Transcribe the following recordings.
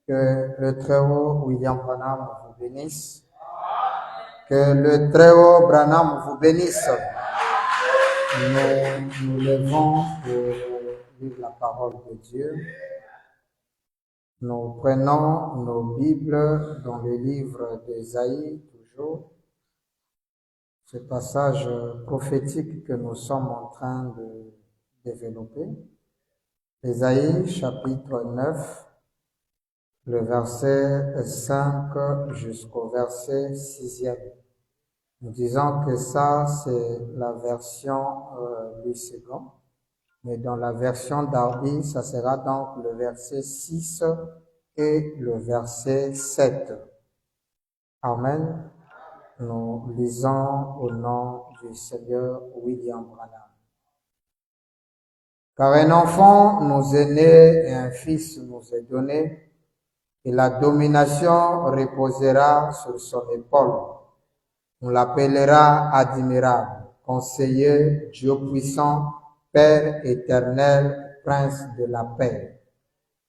Que le Très-Haut William Branham vous bénisse. Que le Très-Haut Branham vous bénisse. Nous nous levons pour lire la parole de Dieu. Nous prenons nos Bibles dans le livre d'Ésaïe, toujours. Ce passage prophétique que nous sommes en train de développer. Ésaïe, chapitre 9. Le verset 5 jusqu'au verset 6e. Nous disons que ça, c'est la version Louis II. Mais dans la version Darby, ça sera donc le verset 6 et le verset 7. Amen. Nous lisons au nom du Seigneur William Branham. Car un enfant nous est né et un fils nous est donné, et la domination reposera sur son épaule. On l'appellera admirable, conseiller, Dieu puissant, Père éternel, Prince de la paix.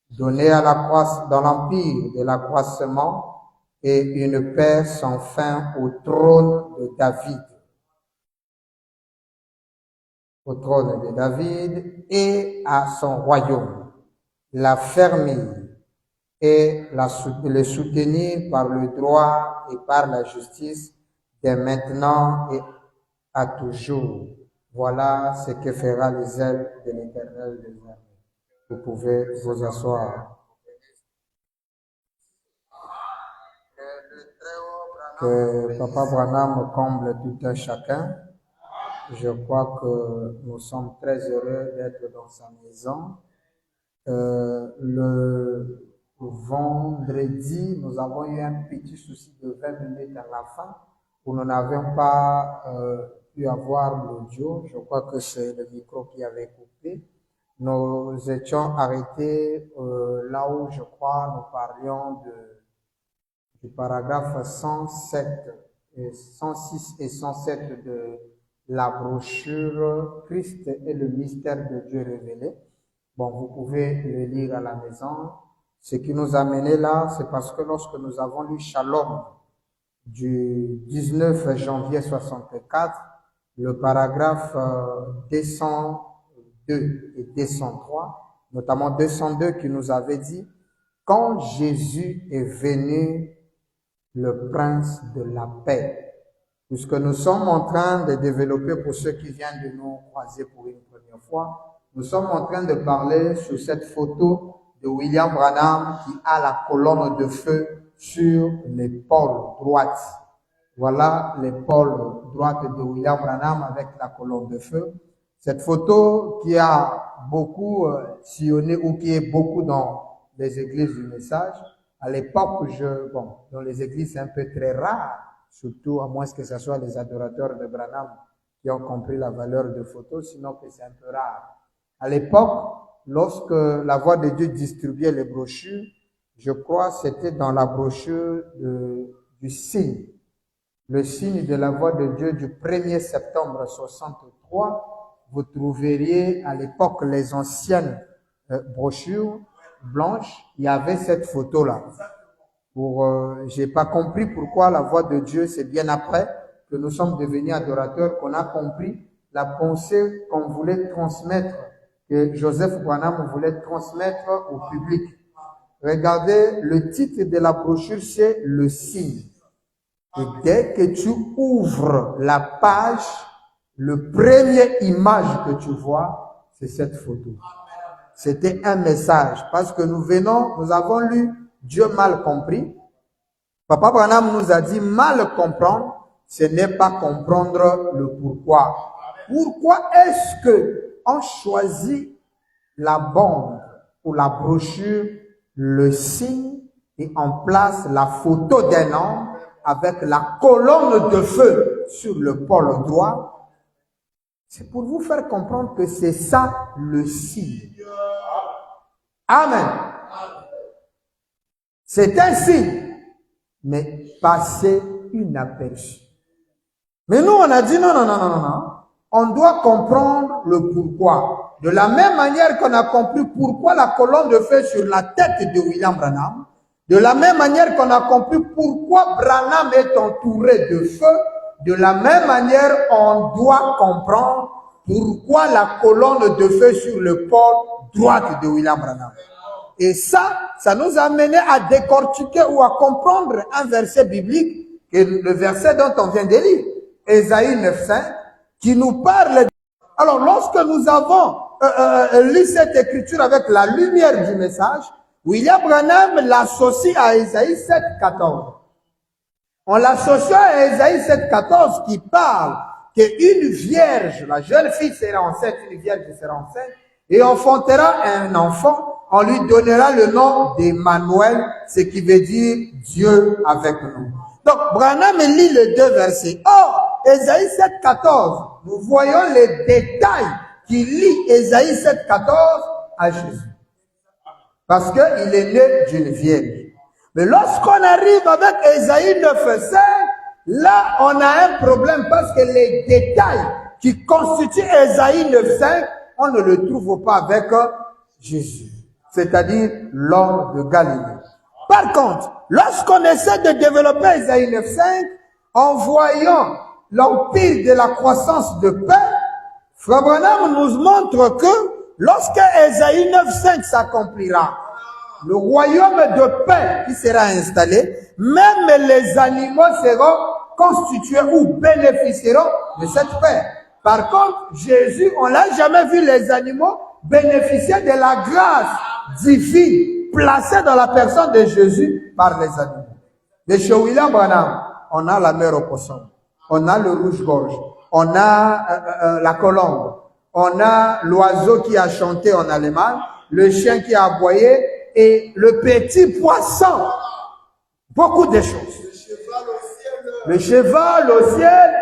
Donné à dans l'empire de l'accroissement et une paix sans fin au trône de David. Au trône de David et à son royaume. La fermer et le soutenir par le droit et par la justice dès maintenant et à toujours. Voilà ce que fera les ailes de l'Éternel des armées. Vous pouvez vous asseoir. Que Papa Branham comble tout un chacun. Je crois que nous sommes très heureux d'être dans sa maison. Le vendredi, nous avons eu un petit souci de 20 minutes à la fin où nous n'avions pas pu avoir l'audio. Je crois que c'est le micro qui avait coupé. Nous étions arrêtés là où je crois nous parlions du paragraphe 107 et 106 et 107 de la brochure Christ et le mystère de Dieu révélé. Bon, vous pouvez le lire à la maison. Ce qui nous a mené là, c'est parce que lorsque nous avons lu Shalom du 19 janvier 64, le paragraphe 202 et 203, notamment 202 qui nous avait dit « Quand Jésus est venu, le prince de la paix », puisque nous sommes en train de développer, pour ceux qui viennent de nous croiser pour une première fois, nous sommes en train de parler sur cette photo de William Branham qui a la colonne de feu sur l'épaule droite. Voilà l'épaule droite de William Branham avec la colonne de feu. Cette photo qui a beaucoup sillonné ou qui est beaucoup dans les églises du message. À l'époque, dans les églises, c'est un peu très rare, surtout à moins que ce soit les adorateurs de Branham qui ont compris la valeur de photos, sinon que c'est un peu rare. À l'époque, lorsque la Voix de Dieu distribuait les brochures, je crois c'était dans la brochure du signe. Le signe de la Voix de Dieu du 1er septembre 63, vous trouveriez à l'époque les anciennes brochures blanches, il y avait cette photo-là. J'ai pas compris pourquoi la Voix de Dieu, c'est bien après que nous sommes devenus adorateurs qu'on a compris la pensée qu'on voulait transmettre, que Joseph Branham voulait transmettre au public. Regardez, le titre de la brochure, c'est le signe. Et dès que tu ouvres la page, le premier image que tu vois, c'est cette photo. C'était un message parce que nous avons lu Dieu mal compris. Papa Branham nous a dit mal comprendre, ce n'est pas comprendre le pourquoi. Pourquoi est-ce que on choisit la bande ou la brochure, le signe et en place la photo d'un homme avec la colonne de feu sur le pôle droit? C'est pour vous faire comprendre que c'est ça le signe. Amen. C'est un signe, mais passer inaperçu. Mais nous, on a dit non. On doit comprendre le pourquoi. De la même manière qu'on a compris pourquoi la colonne de feu sur la tête de William Branham, De la même manière qu'on a compris pourquoi Branham est entouré de feu, de la même manière, on doit comprendre pourquoi la colonne de feu sur le pôle droite de William Branham. Et ça nous a amené à décortiquer ou à comprendre un verset biblique, que le verset dont on vient de lire, Ésaïe 9:5, qui nous parle. Alors, lorsque nous avons lu cette écriture avec la lumière du message, William Branham l'associe à Ésaïe 7:14. On l'associe à Ésaïe 7:14 qui parle qu'une vierge, la jeune fille sera enceinte, une vierge sera enceinte, et enfantera un enfant, on lui donnera le nom d'Emmanuel, ce qui veut dire Dieu avec nous. Donc, Branham lit les deux versets. Or, Ésaïe 7:14, nous voyons les détails qui lient Ésaïe 7:14 à Jésus. Parce qu'il est né d'une vierge. Mais lorsqu'on arrive avec Ésaïe 9:5, là, on a un problème parce que les détails qui constituent Ésaïe 9:5, on ne le trouve pas avec Jésus, c'est-à-dire l'homme de Galilée. Par contre, lorsqu'on essaie de développer Ésaïe 9:5, en voyant l'empire de la croissance de paix, Frère Branham nous montre que lorsque Ésaïe 9:5 s'accomplira, le royaume de paix qui sera installé, même les animaux seront constitués ou bénéficieront de cette paix. Par contre, Jésus, on l'a jamais vu les animaux bénéficier de la grâce divine placée dans la personne de Jésus par les animaux. Mais chez William Branham, on a la mer au poisson, on a le rouge-gorge, on a la colombe, on a l'oiseau qui a chanté en allemand, le chien qui a aboyé et le petit poisson. Beaucoup de choses. Le cheval au ciel.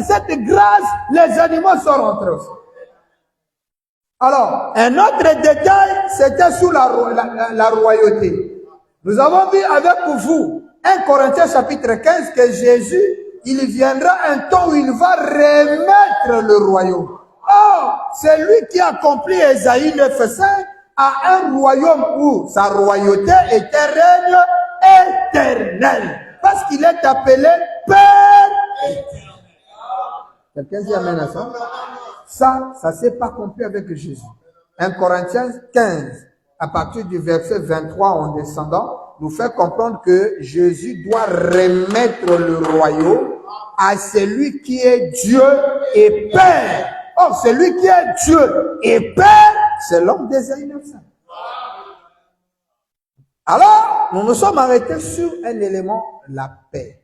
Cette grâce, les animaux sont rentrés aussi. Alors, un autre détail, c'était sur la royauté. Nous avons vu avec vous, 1 Corinthiens chapitre 15, que Jésus, il viendra un temps où il va remettre le royaume. Or, c'est lui qui accomplit Ésaïe 9:5 à un royaume où sa royauté était règne éternel. Parce qu'il est appelé Père éternel. Quelqu'un dit amen à ça? Ça ne s'est pas compris avec Jésus. 1 Corinthiens 15, à partir du verset 23 en descendant, nous fait comprendre que Jésus doit remettre le royaume à celui qui est Dieu et Père. Or, celui qui est Dieu et Père, c'est l'homme d'Ésaïe 9:5. Alors, nous nous sommes arrêtés sur un élément, la paix.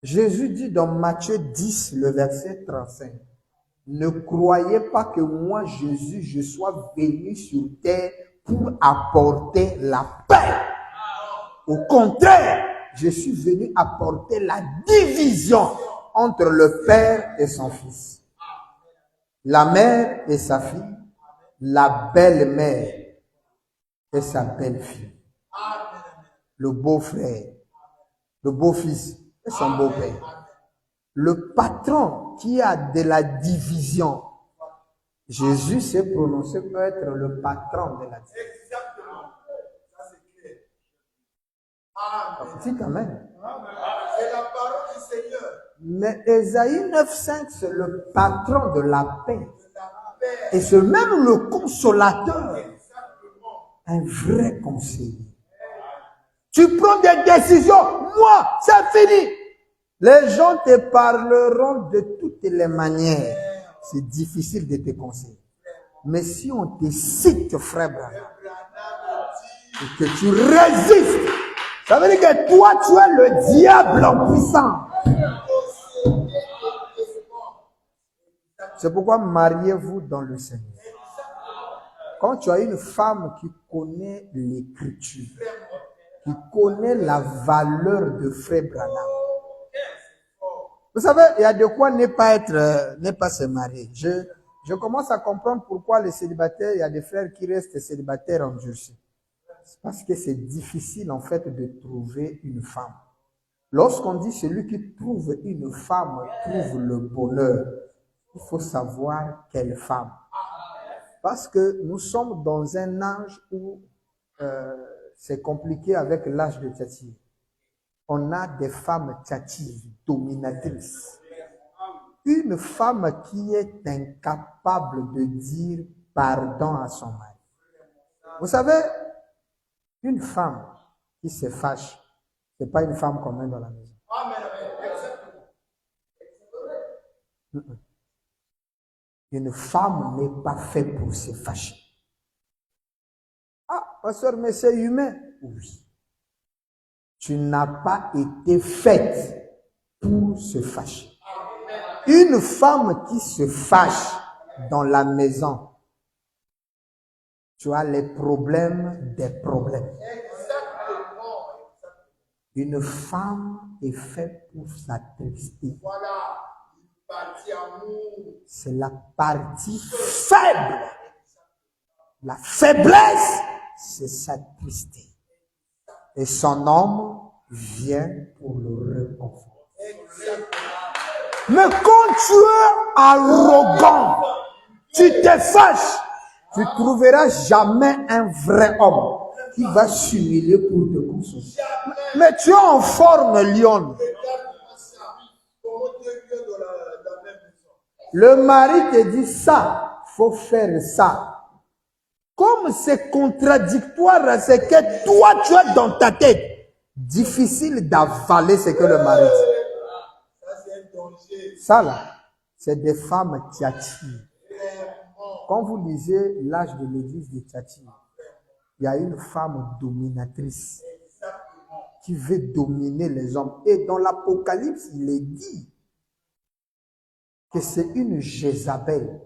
Jésus dit dans Matthieu 10, le verset 35, « Ne croyez pas que moi, Jésus, je sois venu sur terre pour apporter la paix. Au contraire, je suis venu apporter la division entre le Père et son Fils, la mère et sa fille, la belle-mère et sa belle-fille, le beau-frère, le beau-fils et son beau-père. Le patron qui a de la division, Jésus s'est prononcé pour être le patron de la division. Exactement. Ça c'est clair. Dites amen. C'est la parole du Seigneur. Mais Ésaïe 9:5, c'est le patron de la paix. Et c'est même le consolateur. Un vrai conseiller. Tu prends des décisions. Moi, c'est fini. Les gens te parleront de toutes les manières. C'est difficile de te conseiller. Mais si on te cite, frère Branham, et que tu résistes, ça veut dire que toi, tu es le diable en puissance. C'est pourquoi mariez-vous dans le Seigneur. Quand tu as une femme qui connaît l'écriture, qui connaît la valeur de frère Branham, vous savez, il y a de quoi ne pas se marier. Je commence à comprendre pourquoi les célibataires, il y a des frères qui restent célibataires endurcis. C'est parce que c'est difficile en fait de trouver une femme. Lorsqu'on dit celui qui trouve une femme trouve le bonheur, il faut savoir quelle femme. Parce que nous sommes dans un âge où c'est compliqué avec l'âge de Tchati. On a des femmes tchatives, dominatrices. Une femme qui est incapable de dire pardon à son mari. Vous savez, une femme qui se fâche, ce n'est pas une femme qu'on met dans la maison. Une femme n'est pas faite pour se fâcher. Ah, pasteur, mais c'est humain. Oui. Tu n'as pas été faite pour se fâcher. Une femme qui se fâche dans la maison, tu as les problèmes des problèmes. Une femme est faite pour s'attrister. C'est la partie faible. La faiblesse, c'est s'attrister. Et son homme vient pour le réconforter. Mais quand tu es arrogant, tu te fâches, tu ne trouveras jamais un vrai homme qui va s'humilier pour te consoler. Mais tu es en forme, lion. Le mari te dit ça, faut faire ça. Comme c'est contradictoire, c'est que toi, tu as dans ta tête. Difficile d'avaler ce que le mari dit. Ça là, c'est des femmes tchati. Quand vous lisez l'âge de l'église de Tchati, il y a une femme dominatrice qui veut dominer les hommes. Et dans l'Apocalypse, il est dit que c'est une Jézabel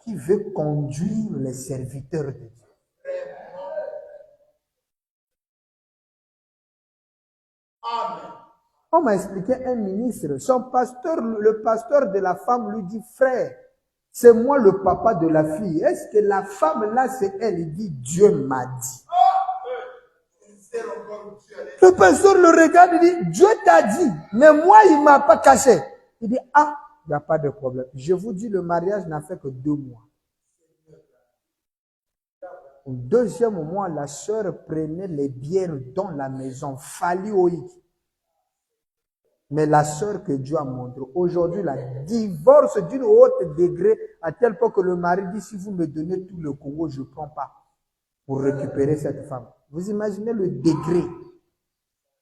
qui veut conduire les serviteurs de Dieu. On m'a expliqué un ministre, son pasteur, le pasteur de la femme lui dit, frère, c'est moi le papa de la fille. Est-ce que la femme là, c'est elle? Il dit, Dieu m'a dit. Le pasteur le regarde et dit, Dieu t'a dit, mais moi, il ne m'a pas caché. Il dit, ah, il n'y a pas de problème. Je vous dis, le mariage n'a fait que 2 mois. Au 2e mois, la sœur prenait les bières dans la maison, Falioïque. Mais la sœur que Dieu a montrée, aujourd'hui, la divorce d'une haute degré, à tel point que le mari dit, si vous me donnez tout le Congo, je ne prends pas pour récupérer cette femme. Vous imaginez le degré.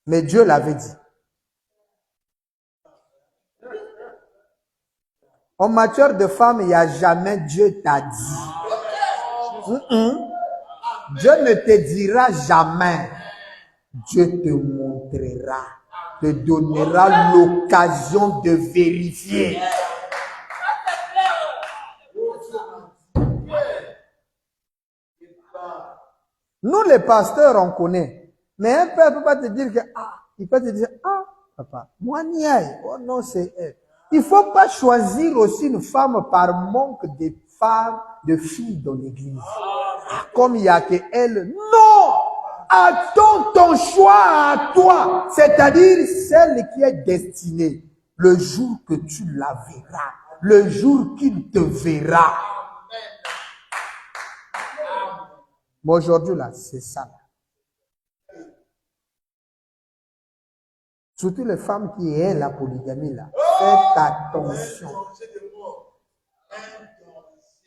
Mais Dieu l'avait dit. En matière de femme, il n'y a jamais Dieu t'a dit. Dieu ne te dira jamais. Dieu te montrera, te donnera l'occasion de vérifier. Nous, les pasteurs, on connaît. Mais un père ne peut pas te dire que, il peut te dire, papa, moi, n'y aille. Oh non, c'est elle. Il ne faut pas choisir aussi une femme par manque de femmes, de filles dans l'église. Comme il n'y a que elle. Non! Attends ton choix à toi. C'est-à-dire celle qui est destinée. Le jour que tu la verras. Le jour qu'il te verra. Mais aujourd'hui, là, c'est ça. Surtout les femmes qui aiment la polygamie, là. Faites attention.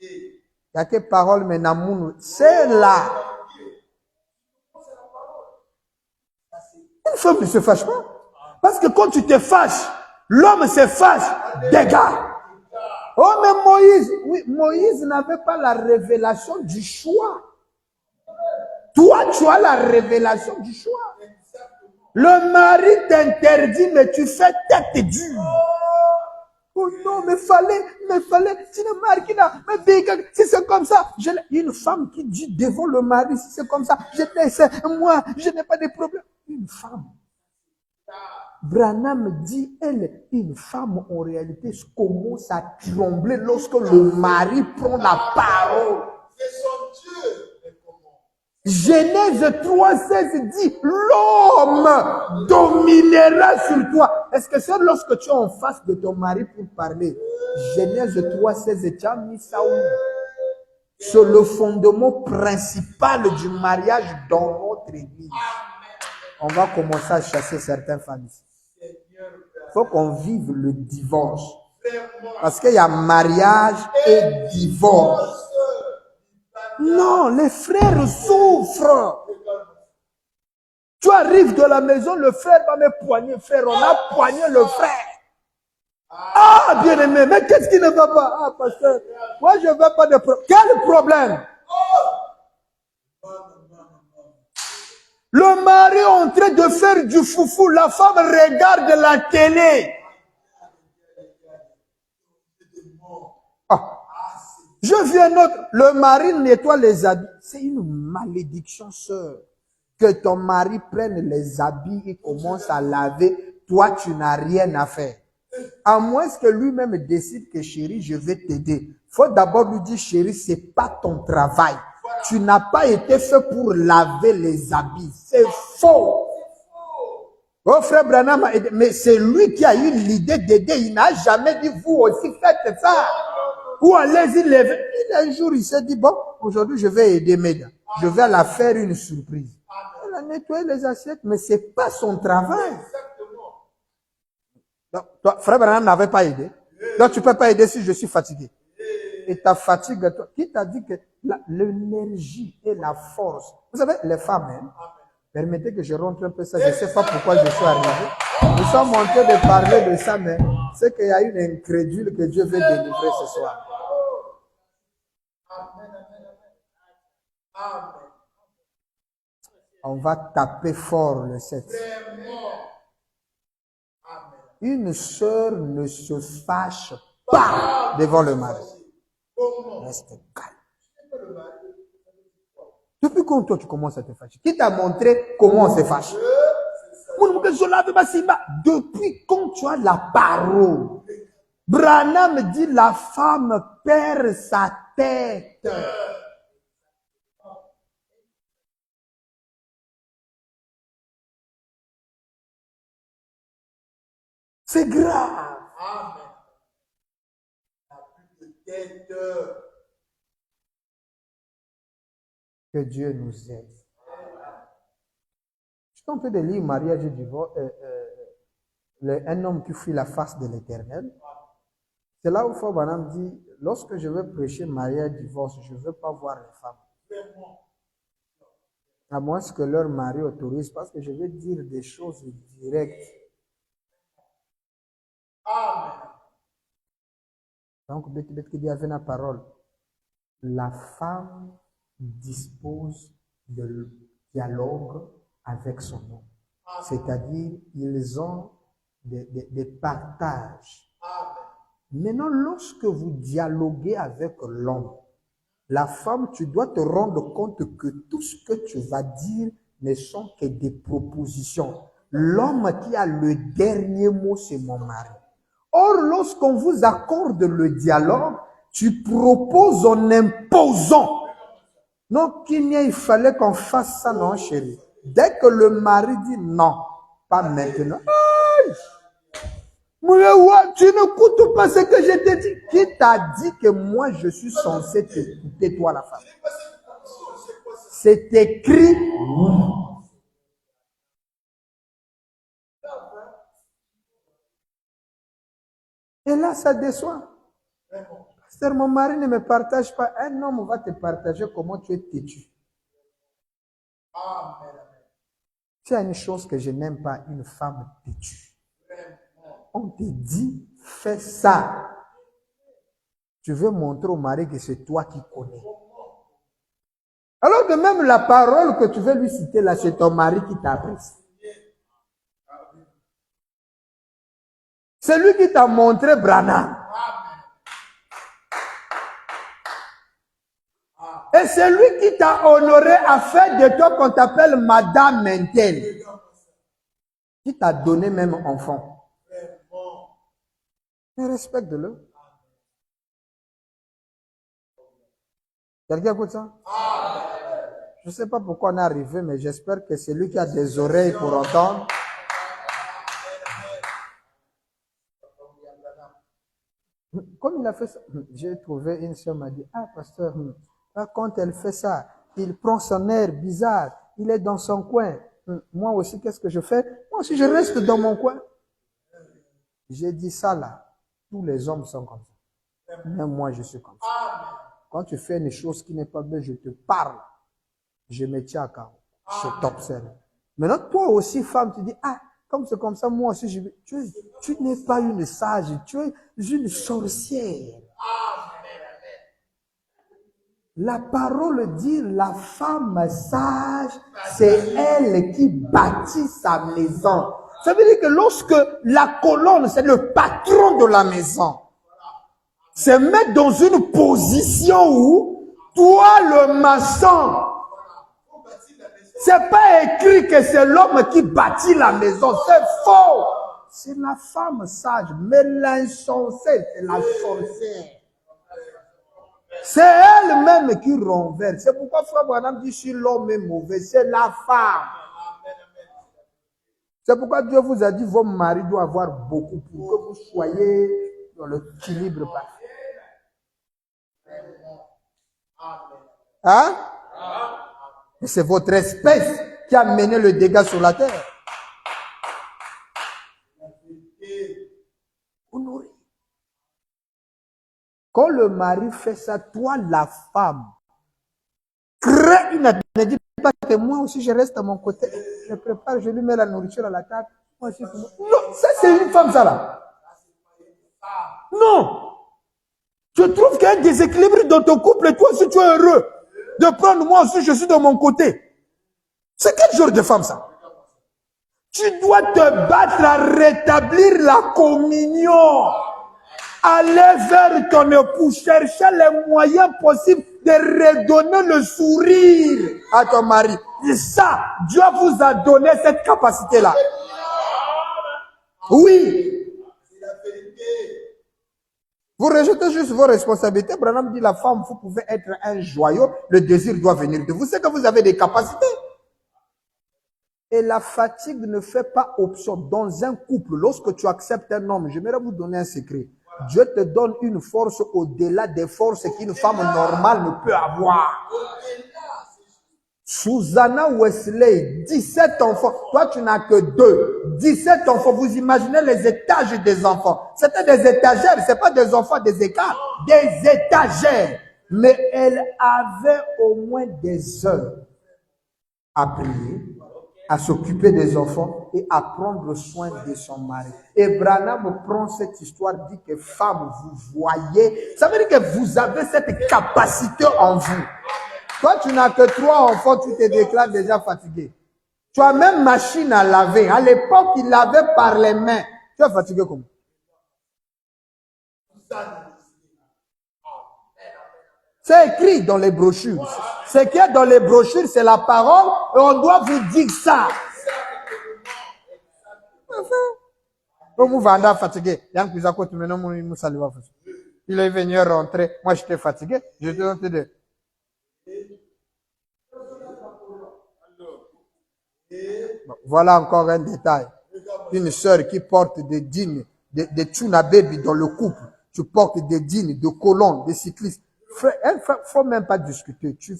Il n'y a que parole, mais n'amour, c'est là. Une femme ne se fâche pas. Parce que quand tu te fâches, l'homme se fâche, dégâts. Oh, mais Moïse, oui, Moïse n'avait pas la révélation du choix. Toi, tu as la révélation du choix. Le mari t'interdit, mais tu fais tête dure. Oh non, mais fallait, tu ne marques pas, mais si c'est comme ça, une femme qui dit devant le mari, si c'est comme ça, moi, je n'ai pas de problème. Une femme. Branham dit, elle, une femme, en réalité, commence à trembler lorsque le mari prend la parole. C'est son Dieu. Genèse 3,16 dit, l'homme dominera sur toi. Est-ce que c'est lorsque tu es en face de ton mari pour parler? Genèse 3,16, tu as mis ça où? C'est le fondement principal du mariage dans notre notre église. On va commencer à chasser certaines familles. Il faut qu'on vive le divorce. Parce qu'il y a mariage et divorce. Non, les frères souffrent. Tu arrives de la maison, le frère va me poigner. Frère, on a poigné le frère. Ah, bien-aimé, mais qu'est-ce qui ne va pas? Ah, pasteur, moi je ne veux pas de problème. Quel problème? Le mari est en train de faire du foufou. La femme regarde la télé. Ah. Je viens notre. Le mari nettoie les habits. C'est une malédiction, sœur. Que ton mari prenne les habits et commence à laver. Toi, tu n'as rien à faire. À moins que lui-même décide que chérie, je vais t'aider. Faut d'abord lui dire, chérie, c'est pas ton travail. Tu n'as pas été fait pour laver les habits. C'est faux. Oh, frère Branham a aidé. Mais c'est lui qui a eu l'idée d'aider. Il n'a jamais dit, vous aussi faites ça. Ou allez-y lever. Un jour, il s'est dit, bon, aujourd'hui, je vais aider Méda. Je vais la faire une surprise. Elle a nettoyé les assiettes, mais c'est pas son travail. Donc, toi, frère Branham n'avait pas aidé. Donc, tu peux pas aider si je suis fatigué. Et ta fatigue, toi, qui t'a dit que l'énergie et la force. Vous savez, les femmes, hein, permettez que je rentre un peu ça. Je ne sais pas pourquoi je suis arrivé. Nous sommes en train de parler de ça, mais c'est qu'il y a une incrédule que Dieu veut délivrer ce soir. On va taper fort le 7. Une sœur ne se fâche pas devant le mari. Reste calme. Depuis quand toi tu commences à te fâcher? Qui t'a montré comment on se fâche? Depuis quand tu as la parole? Branham dit la femme perd sa tête. C'est grave. Que Dieu nous aide. Je suis en train de lire mariage et divorce, un homme qui fuit la face de l'Éternel. C'est là où Frère Branham dit, lorsque je veux prêcher mariage et divorce, je ne veux pas voir les femmes. À moins que leur mari autorise, parce que je vais dire des choses directes. Donc, peut-être qu'il y avait la parole. La femme dispose de dialogue avec son homme. C'est-à-dire, ils ont des partages. Maintenant, lorsque vous dialoguez avec l'homme, la femme, tu dois te rendre compte que tout ce que tu vas dire ne sont que des propositions. L'homme qui a le dernier mot, c'est mon mari. Or, lorsqu'on vous accorde le dialogue, tu proposes en imposant. Donc, il fallait qu'on fasse ça, non, chérie. Dès que le mari dit non, pas maintenant. Aïe! Tu n'écoutes pas ce que je t'ai dit. Qui t'a dit que moi, je suis censé t'écouter, toi, la femme? C'est écrit. Et là, ça déçoit. Pasteur, mon mari ne me partage pas. Un homme va te partager comment tu es têtu. C'est une chose que je n'aime pas, une femme têtue. On te dit, fais ça. Tu veux montrer au mari que c'est toi qui connais. Alors que même la parole que tu veux lui citer là, c'est ton mari qui t'a appris. C'est lui qui t'a montré Branham. Et c'est lui qui t'a honoré à faire de toi qu'on t'appelle Madame Mentel. Qui t'a donné même enfant. Mais respecte-le. Quelqu'un écoute ça? Je ne sais pas pourquoi on est arrivé, mais j'espère que c'est lui qui a des oreilles pour entendre. Comme il a fait ça, j'ai trouvé une soeur m'a dit, ah pasteur, quand elle fait ça, il prend son air bizarre, il est dans son coin. Moi aussi, qu'est-ce que je fais? Moi aussi, je reste dans mon coin. J'ai dit ça là. Tous les hommes sont comme ça. Même moi, je suis comme ça. Quand tu fais une chose qui n'est pas bien, je te parle. Je me tiens à carreau. Je t'observe. Maintenant, toi aussi, femme, tu dis, ah, comme c'est comme ça, moi aussi, tu n'es pas une sage, tu es une sorcière. La parole dit, la femme sage, c'est elle qui bâtit sa maison. Ça veut dire que lorsque la colonne, c'est le patron de la maison, c'est mettre dans une position où, toi, le maçon, c'est pas écrit que c'est l'homme qui bâtit la maison, c'est faux. C'est la femme sage, mais l'insensée, c'est la sorcière. C'est elle-même qui renverse. C'est pourquoi Frère Branham dit si l'homme est mauvais, c'est la femme. C'est pourquoi Dieu vous a dit vos maris doivent avoir beaucoup pour que vous soyez dans l'équilibre parfait. Hein? Et c'est votre espèce qui a mené le dégât sur la terre. Honoré. Quand le mari fait ça, toi, la femme, crée une attitude. Ne dis pas que moi aussi, je reste à mon côté. Je prépare, je lui mets la nourriture à la table. Moi aussi, non, ça, c'est une femme, ça, là. Non. Je trouve qu'il y a un déséquilibre dans ton couple et toi aussi, tu es heureux de prendre moi aussi, je suis de mon côté. C'est quel genre de femme, ça? Tu dois te battre à rétablir la communion. Aller vers ton époux, chercher les moyens possibles de redonner le sourire à ton mari. Et ça, Dieu vous a donné cette capacité-là. Oui. Vous rejetez juste vos responsabilités. Branham dit la femme, vous pouvez être un joyau, le désir doit venir de vous. C'est que vous avez des capacités. Et la fatigue ne fait pas option. Dans un couple, lorsque tu acceptes un homme, j'aimerais vous donner un secret. Dieu te donne une force au-delà des forces qu'une femme normale ne peut avoir. Susanna Wesley, 17 enfants. Toi, tu n'as que 2. 17 enfants. Vous imaginez les étages des enfants. C'était des étagères. C'est pas des enfants, des écarts. Des étagères. Mais elle avait au moins des heures à prier, à s'occuper des enfants et à prendre soin de son mari. Et Branham prend cette histoire, dit que femme, vous voyez, ça veut dire que vous avez cette capacité en vous. Toi, tu n'as que 3 enfants, tu te déclares déjà fatigué. Tu as même machine à laver. À l'époque, il lavait par les mains. Tu es fatigué comment? C'est écrit dans les brochures. Ce qu'il y a dans les brochures, c'est la parole et on doit vous dire ça. Vous vendez fatigué. Il est venu rentrer. Moi, j'étais fatigué. J'étais en train de... Voilà encore un détail. Une sœur qui porte des jeans, des tuna baby dans le couple. Tu portes des jeans, de colonnes, des cyclistes. Il ne faut même pas discuter. Tu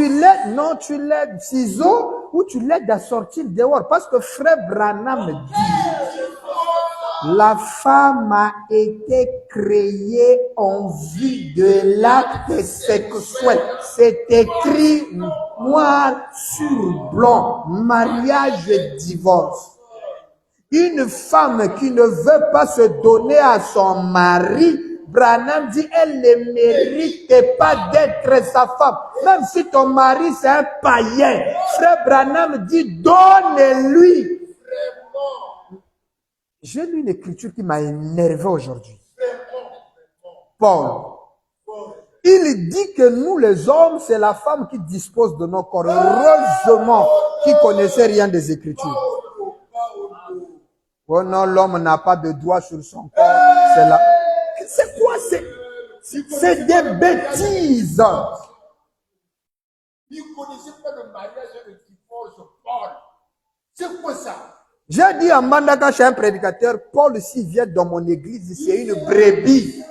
l'aides ciseaux ou tu l'aides à sortir dehors. Parce que frère Branham dit, la femme a été créée en vue de l'acte sexuel. C'est écrit noir sur blanc. Mariage et divorce. Une femme qui ne veut pas se donner à son mari, Branham dit, elle ne mérite pas d'être sa femme. Même si ton mari c'est un païen. Frère Branham dit, donne-lui. J'ai lu une écriture qui m'a énervé aujourd'hui. Paul. Il dit que nous les hommes, c'est la femme qui dispose de nos corps. Heureusement qu'il ne connaissait rien des écritures. Oh non, l'homme n'a pas de doigt sur son corps. C'est là. C'est quoi? C'est des bêtises. Il ne connaissait pas le mariage et le divorce, Paul. C'est quoi ça? J'ai dit à Mandaka, chez un prédicateur, Paul, s'il vient dans mon église, c'est une brebis.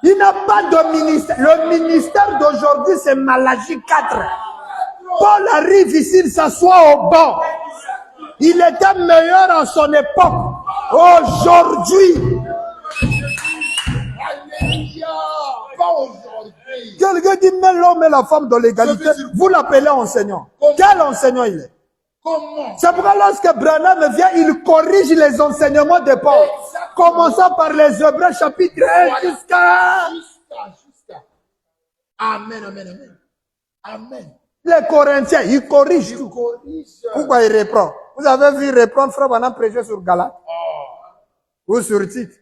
Il n'a pas de ministère. Le ministère d'aujourd'hui, c'est Malachie 4. Paul arrive ici, il s'assoit au banc. Il était meilleur en son époque. Aujourd'hui, quelqu'un dit, mais l'homme et la femme dans l'égalité, vous l'appelez enseignant. Quel enseignant il est? C'est pourquoi lorsque Branham vient, il corrige les enseignements de Paul. Commençant par les Hébreux chapitre 1 jusqu'à... Amen, amen, amen. Amen. Les Corinthiens, il corrige tout. Pourquoi il reprend? Vous avez vu reprendre Frère Branham prêcher sur Galate? Ou sur Tite?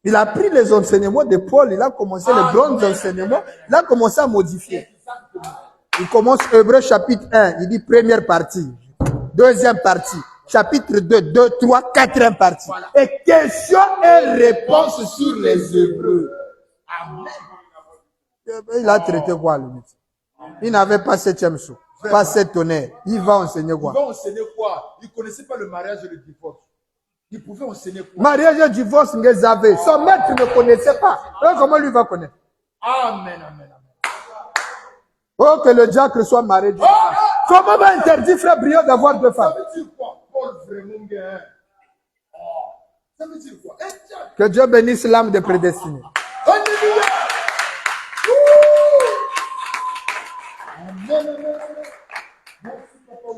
Il a pris les enseignements de Paul, il a commencé les bons enseignements, il a commencé à modifier. Il commence Hébreux chapitre 1, il dit première partie, deuxième partie, chapitre 2, 2, 3, quatrième partie. Et questions et réponses sur les Hébreux. Il a traité quoi, le métier? Il n'avait pas septième sou, pas sept tonnerres. Il va enseigner quoi? Il va enseigner quoi? Il ne connaissait pas le mariage et le divorce. Il pouvait enseigner quoi? Mariage et divorce, ils avaient. Son maître ne connaissait pas. Alors, comment lui va connaître? Amen, amen, amen. Oh, que le diacre soit marié. Comment va interdire Frère Briot d'avoir deux femmes? Ça veut dire quoi? Paul vraiment bien. Ça veut dire quoi? Que Dieu bénisse l'âme des prédestinés. Alléluia.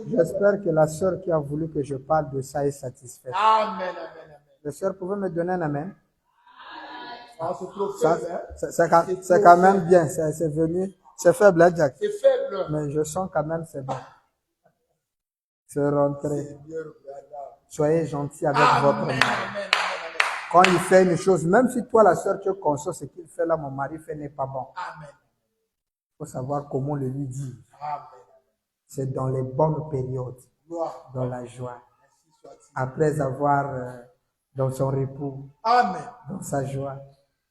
J'espère que la sœur qui a voulu que je parle de ça est satisfaite. Amen, amen, amen. La sœur, pouvez me donner un amen? C'est trop Ça, faible, hein? c'est quand même bien. C'est venu. C'est faible, hein, Jack? C'est faible. Mais je sens quand même c'est bon. C'est rentré. Soyez gentils avec votre mari. Quand il fait une chose, même si toi, la sœur, tu conscients ce qu'il fait là, mon mari fait n'est pas bon. Amen. Il faut savoir comment le lui dire. Amen. C'est dans les bonnes périodes, Gloire. dans la joie. Après avoir dans son repos, Amen. dans sa joie.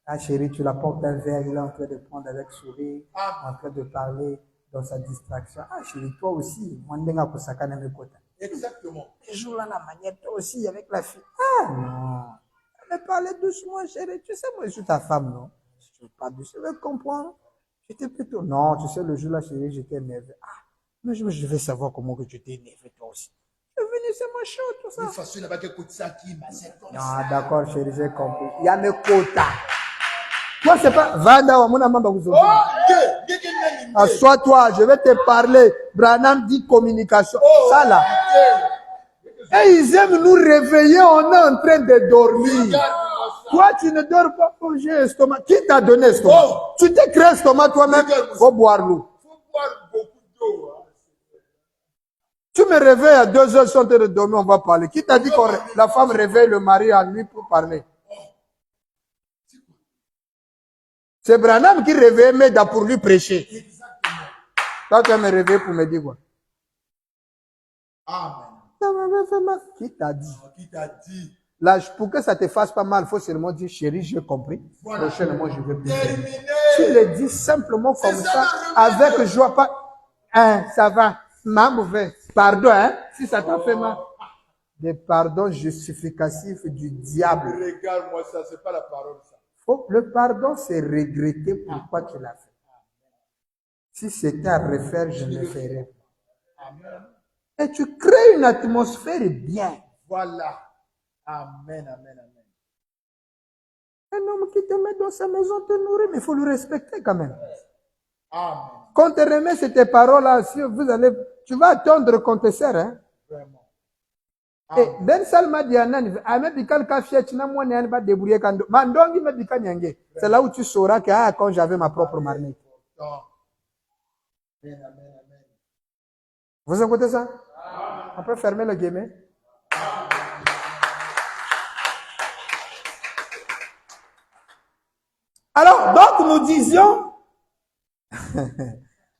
Ah chérie, tu l'apportes un verre, il est en train de prendre avec sourire, en train de parler dans sa distraction. Ah chérie, toi aussi, Exactement. tu joues là la manière, toi aussi, avec la fille. Ah non, mais parlez doucement chérie, tu sais, moi je suis ta femme, non? Si tu veux pas doucement, je vais comprendre. J'étais plutôt, non, tu sais, le jour là chérie, j'étais énervé. Ah, mais je vais savoir comment que tu t'es énervé toi aussi. Je suis venu, c'est mon chaud, tout ça. De toute façon, il n'a pas que ça qui m'a c'est comme Non, ça. d'accord, chérie, j'ai compris. Il y a mes quotas. Toi, c'est pas. Vanda, mon amant, vous Oh, assois-toi, je vais te parler. Branham dit communication. Ça là. Et ils aiment nous réveiller, on est en train de dormir. Toi, tu ne dors pas. Oh, j'ai estomac. Qui t'a donné estomac? Tu t'es créé estomac toi-même. Faut boire l'eau. Il faut boire beaucoup d'eau. Hein. Tu me réveilles à 2 heures, je suis en train de dormir, on va parler. Qui t'a dit que la femme réveille le mari à lui pour parler? C'est Branham qui réveille Meda pour lui prêcher. Exactement. Toi, tu vas me réveiller pour me dire quoi? Amen. Ça m'avait fait mal. Qui t'a dit? Qui t'a dit? Là, pour que ça te fasse pas mal, il faut seulement dire, chérie, j'ai compris. Voilà. Prochainement, je vais plus. Terminé. Tu le dis simplement comme ça, avec joie, pas, hein, ça va, ma mauvaise. Pardon, hein, si ça t'a fait mal. Des pardons justificatifs du diable. Regarde-moi ça, c'est pas la parole, ça. Le pardon, c'est regretter pourquoi tu l'as fait. Si c'était à refaire, je ne ferais pas. Amen. Et tu crées une atmosphère bien. Voilà. Amen, amen, amen. Un homme qui te met dans sa maison te nourrit, mais il faut le respecter quand même. Amen. Quand te remet ces paroles-là, si vous allez, tu vas attendre qu'on te sert, hein. Vraiment. Et Ben Salma Dianan, c'est là où tu sauras que ah, quand j'avais ma propre marmite. Amen, amen, amen. Vous écoutez ça? On peut fermer le guillemets. Alors, donc nous disions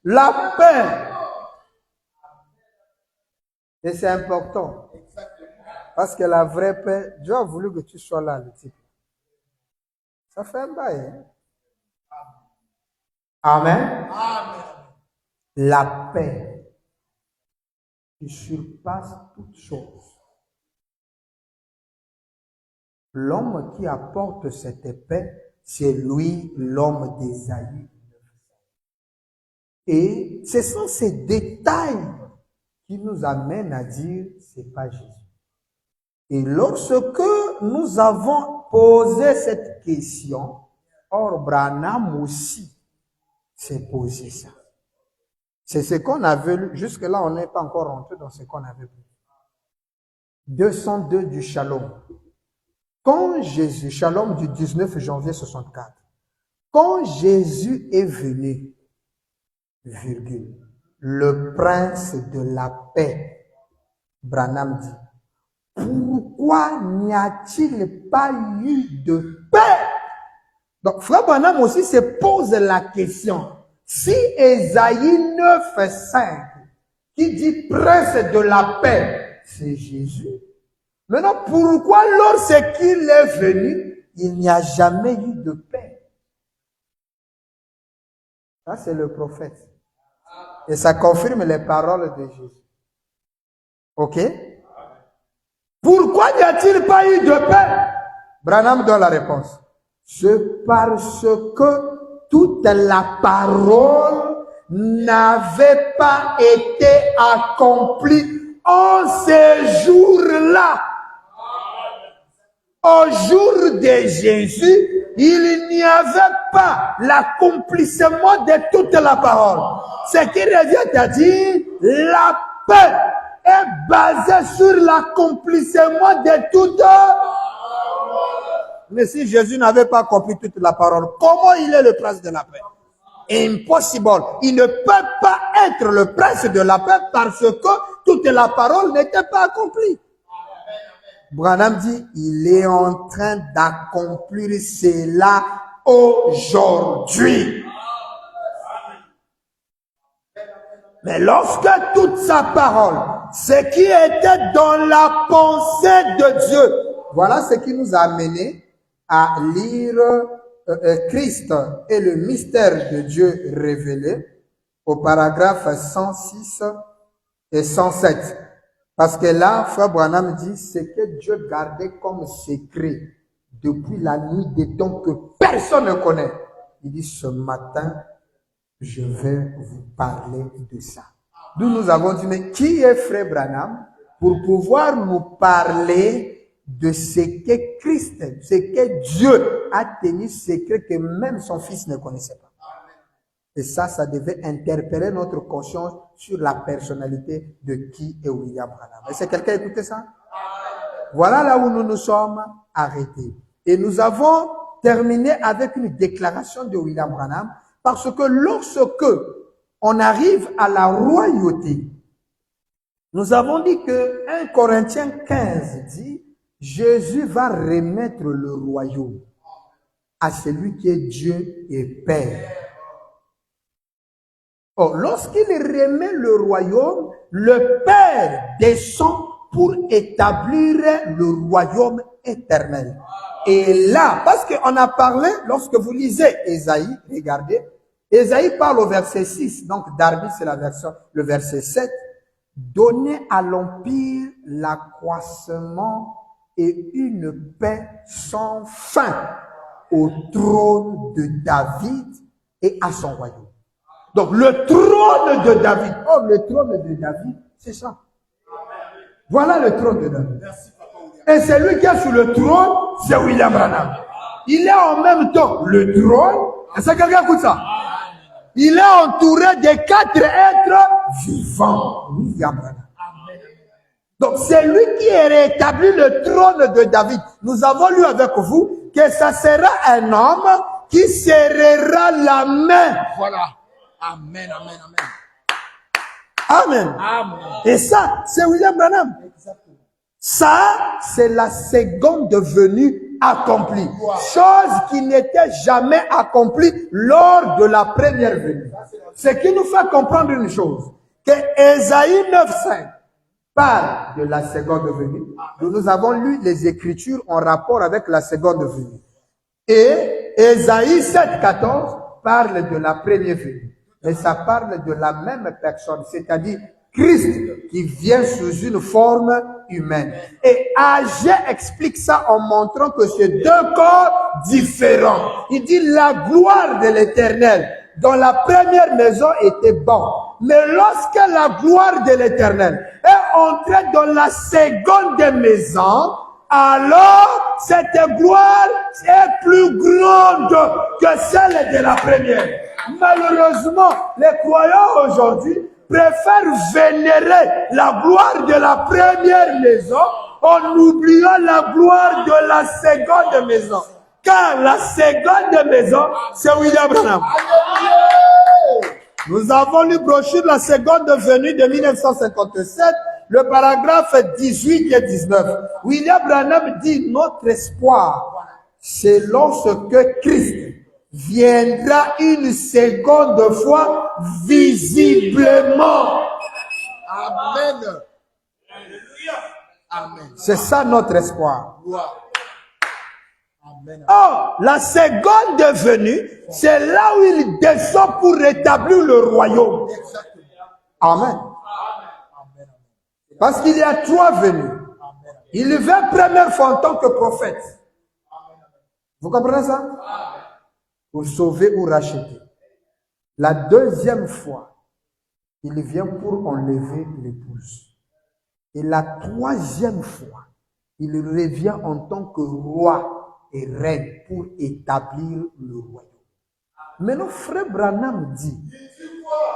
la paix. Et c'est important. Parce que la vraie paix, Dieu a voulu que tu sois là, le type. Ça fait un bail. Hein? Amen. Amen. La paix qui surpasse toute chose. L'homme qui apporte cette paix, c'est lui, l'homme d'Ésaïe. Et ce sont ces détails qui nous amènent à dire c'est pas Jésus. Et lorsque nous avons posé cette question, or Branham aussi s'est posé ça. C'est ce qu'on avait lu. Jusque-là, on n'est pas encore rentré dans ce qu'on avait lu. 202 du Shalom. Quand Jésus, Shalom du 19 janvier 64, quand Jésus est venu, virgule, le prince de la paix, Branham dit, pourquoi n'y a-t-il pas eu de paix? Donc, Frère Branham aussi se pose la question. Si Ésaïe 9:5, qui dit prince de la paix, c'est Jésus. Maintenant, pourquoi lorsqu'il est venu, il n'y a jamais eu de paix? Ça, c'est le prophète. Et ça confirme les paroles de Jésus. Ok? Pourquoi n'y a-t-il pas eu de paix? Branham donne la réponse. C'est parce que toute la parole n'avait pas été accomplie en ces jours-là. Au jour de Jésus, il n'y avait pas l'accomplissement de toute la parole. Ce qui revient à dire, la paix est basée sur l'accomplissement de toute. Mais si Jésus n'avait pas accompli toute la parole, comment il est le prince de la paix? Impossible. Il ne peut pas être le prince de la paix parce que toute la parole n'était pas accomplie. Branham dit, il est en train d'accomplir cela aujourd'hui. Mais lorsque toute sa parole, ce qui était dans la pensée de Dieu, voilà ce qui nous a amené à lire Christ et le mystère de Dieu révélé au paragraphe 106 et 107. Parce que là, Frère Branham dit, ce que Dieu gardait comme secret depuis la nuit des temps que personne ne connaît. Il dit, ce matin, je vais vous parler de ça. Nous avons dit, mais qui est Frère Branham pour pouvoir nous parler de ce que Christ, ce que Dieu a tenu secret que même son fils ne connaissait pas. Et ça devait interpeller notre conscience sur la personnalité de qui est William Branham. Est-ce que quelqu'un a écouté ça? Voilà là où nous nous sommes arrêtés. Et nous avons terminé avec une déclaration de William Branham parce que lorsque on arrive à la royauté, nous avons dit que 1 Corinthiens 15 dit Jésus va remettre le royaume à celui qui est Dieu et Père. Or, lorsqu'il remet le royaume, le Père descend pour établir le royaume éternel. Et là, parce qu'on a parlé, lorsque vous lisez Ésaïe, regardez, Ésaïe parle au verset 6, donc Darby c'est la version, le verset 7, donner à l'empire l'accroissement et une paix sans fin au trône de David et à son royaume. Donc le trône de David, oh le trône de David, c'est ça. Voilà le trône de David. Et celui qui est sur le trône, c'est William Branham. Il est en même temps le trône, est-ce que quelqu'un écoute ça? Il est entouré de 4 êtres vivants. William Branham. Donc c'est lui qui a rétabli le trône de David. Nous avons lu avec vous que ça sera un homme qui serrera la main. Voilà. Amen, amen, amen. Amen. Amen. Et ça, c'est William Branham. Exactement. Ça, c'est la seconde venue accomplie. Wow. Chose qui n'était jamais accomplie lors de la première venue. Ce qui nous fait comprendre une chose, que Ésaïe 9:5 parle de la seconde venue. Nous avons lu les Écritures en rapport avec la seconde venue. Et Ésaïe 7:14 parle de la première venue. Mais ça parle de la même personne, c'est-à-dire Christ qui vient sous une forme humaine. Et Agé explique ça en montrant que c'est 2 corps différents. Il dit la gloire de l'Éternel dans la première maison était bon. Mais lorsque la gloire de l'Éternel est entrée dans la seconde maison, alors cette gloire est plus grande que celle de la première. Malheureusement, les croyants aujourd'hui préfèrent vénérer la gloire de la première maison en oubliant la gloire de la seconde maison. Car la seconde maison, c'est William Branham. Nous avons lu brochure La seconde venue de 1957, le paragraphe 18 et 19. William Branham dit notre espoir, c'est lorsque Christ viendra une seconde fois visiblement. Amen. Amen. C'est ça notre espoir. Amen. Or, la seconde venue, c'est là où il descend pour rétablir le royaume. Exactement. Amen. Parce qu'il y a trois venues. Il vient première fois en tant que prophète. Vous comprenez ça? Pour sauver ou racheter. La deuxième fois, il vient pour enlever l'épouse. Et la troisième fois, il revient en tant que roi et reine pour établir le royaume. Maintenant, frère Branham dit,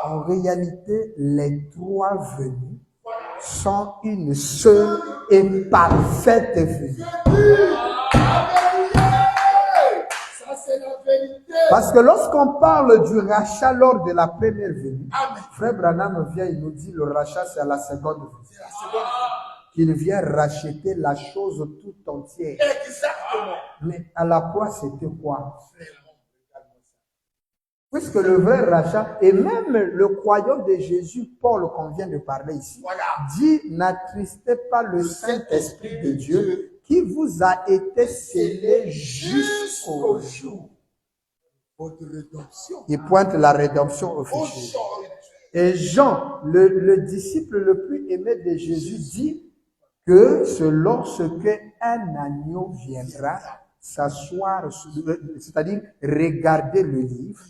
en réalité, les trois venues sont une seule et parfaite venue. Parce que lorsqu'on parle du rachat lors de la première venue, frère Branham vient, il nous dit le rachat c'est à la seconde venue. Qu'il vient racheter la chose tout entière. Exactement. Mais à la croix, c'était quoi? Puisque le vrai rachat, et même le croyant de Jésus, Paul, qu'on vient de parler ici, dit, n'attristez pas le Saint-Esprit de Dieu qui vous a été scellé jusqu'au jour. Votre rédemption. Il pointe la rédemption au futur. Et Jean, le disciple le plus aimé de Jésus, dit que c'est lorsque un agneau viendra s'asseoir, c'est-à-dire regarder le livre,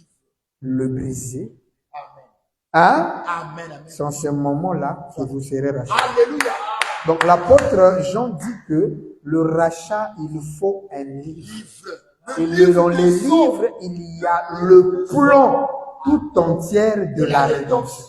le briser. Hein? Amen. C'est en ce moment-là que vous serez rachetés. Alléluia. Donc l'apôtre Jean dit que le rachat, il faut un livre. Et dans les livres, il y a le plan tout entier de la rédemption.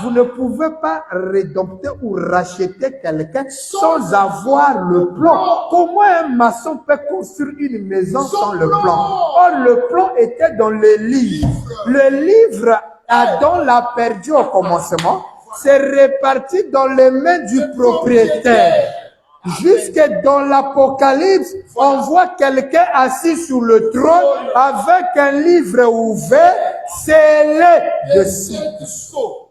Vous ne pouvez pas rédempter ou racheter quelqu'un sans avoir le plan. Comment un maçon peut construire une maison sans le plan? Or, le plan était dans le livre. Le livre, Adam l'a perdu au commencement, c'est réparti dans les mains du propriétaire. Jusque dans l'Apocalypse, on voit quelqu'un assis sur le trône avec un livre ouvert, scellé de sceaux.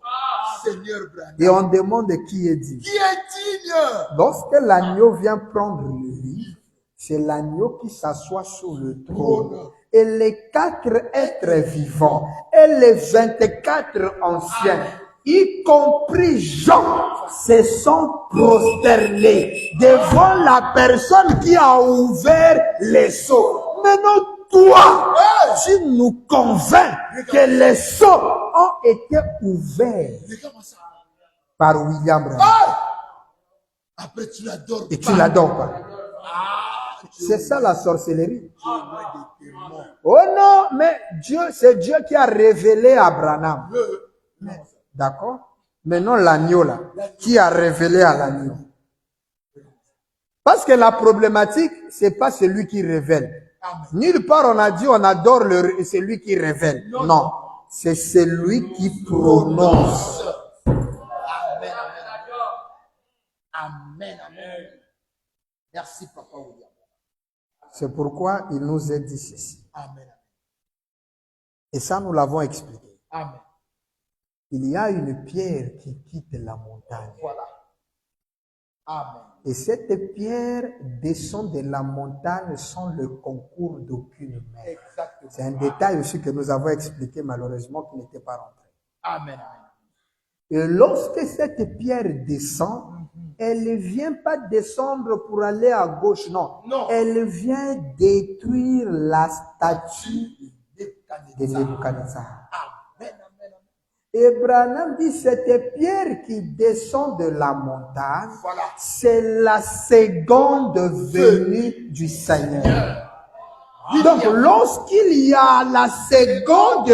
Et on demande qui est digne. Qui est digne? Lorsque l'agneau vient prendre le livre, c'est l'agneau qui s'assoit sur le trône. Et les 4 êtres vivants et les 24 anciens, y compris Jean, se sont prosternés devant la personne qui a ouvert les sceaux. Maintenant, toi, tu nous convaincs que les sceaux ont été ouverts par William Branham. Après, tu l'adores. Et tu l'adores pas. C'est ça la sorcellerie. Oh non, mais Dieu, c'est Dieu qui a révélé à Branham. D'accord? Mais non l'agneau là, qui a révélé à l'agneau. Parce que la problématique, c'est pas celui qui révèle. Nulle part on a dit on adore celui qui révèle. Non, c'est celui qui prononce. Amen. Amen. Amen. Merci, Papa William. C'est pourquoi il nous a dit ceci. Amen. Et ça, nous l'avons expliqué. Amen. Il y a une pierre qui quitte la montagne. Voilà. Amen. Et cette pierre descend de la montagne sans le concours d'aucune main. Exactement. C'est un détail aussi que nous avons expliqué malheureusement qui n'était pas rentré. Amen. Et lorsque cette pierre descend, elle ne vient pas descendre pour aller à gauche, non. Non. Elle vient détruire la statue de Nebuchadnezzar. Et Branham dit, cette pierre qui descend de la montagne, Voilà. c'est la seconde venue du Seigneur. Donc, lorsqu'il y a la seconde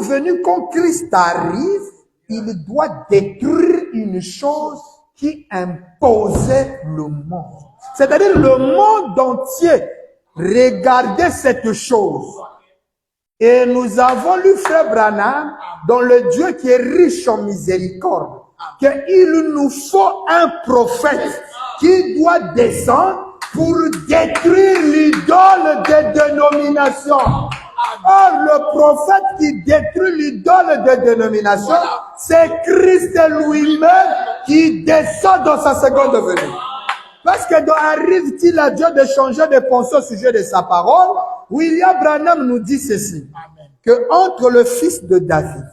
venue, quand Christ arrive, il doit détruire une chose qui imposait le monde. C'est-à-dire le monde entier regardait cette chose. Et nous avons lu Frère Branham, dans le Dieu qui est riche en miséricorde, qu'il nous faut un prophète qui doit descendre pour détruire l'idole des dénominations. Or, le prophète qui détruit l'idole des dénominations, c'est Christ lui-même qui descend dans sa seconde venue. Parce que arrive-t-il à Dieu de changer de pensée au sujet de sa parole? William Branham nous dit ceci, que entre le fils de David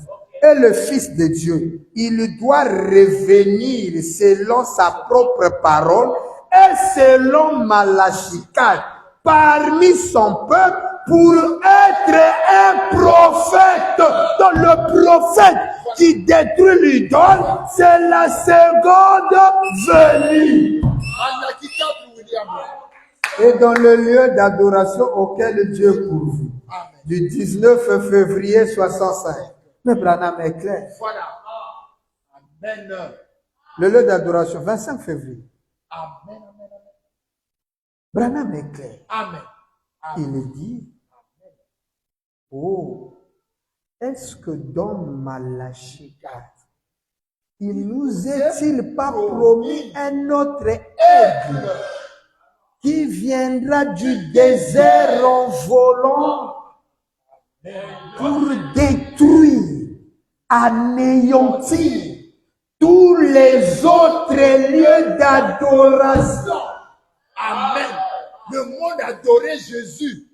et le fils de Dieu, il doit revenir selon sa propre parole et selon Malachie 4, parmi son peuple, pour être un prophète. Donc le prophète qui détruit l'idole, c'est la seconde venue. Et dans le lieu d'adoration auquel Dieu pourvu, du 19 février 65. Mais Branham est clair. Voilà. Amen. Le lieu d'adoration, 25 février. Amen. Branham est clair. Amen. Il dit, oh, est-ce que dans Malachie 4, il nous est-il pas promis un autre aigle qui viendra du désert en volant pour détruire, anéantir tous les autres lieux d'adoration? Amen. Le monde adorait Jésus.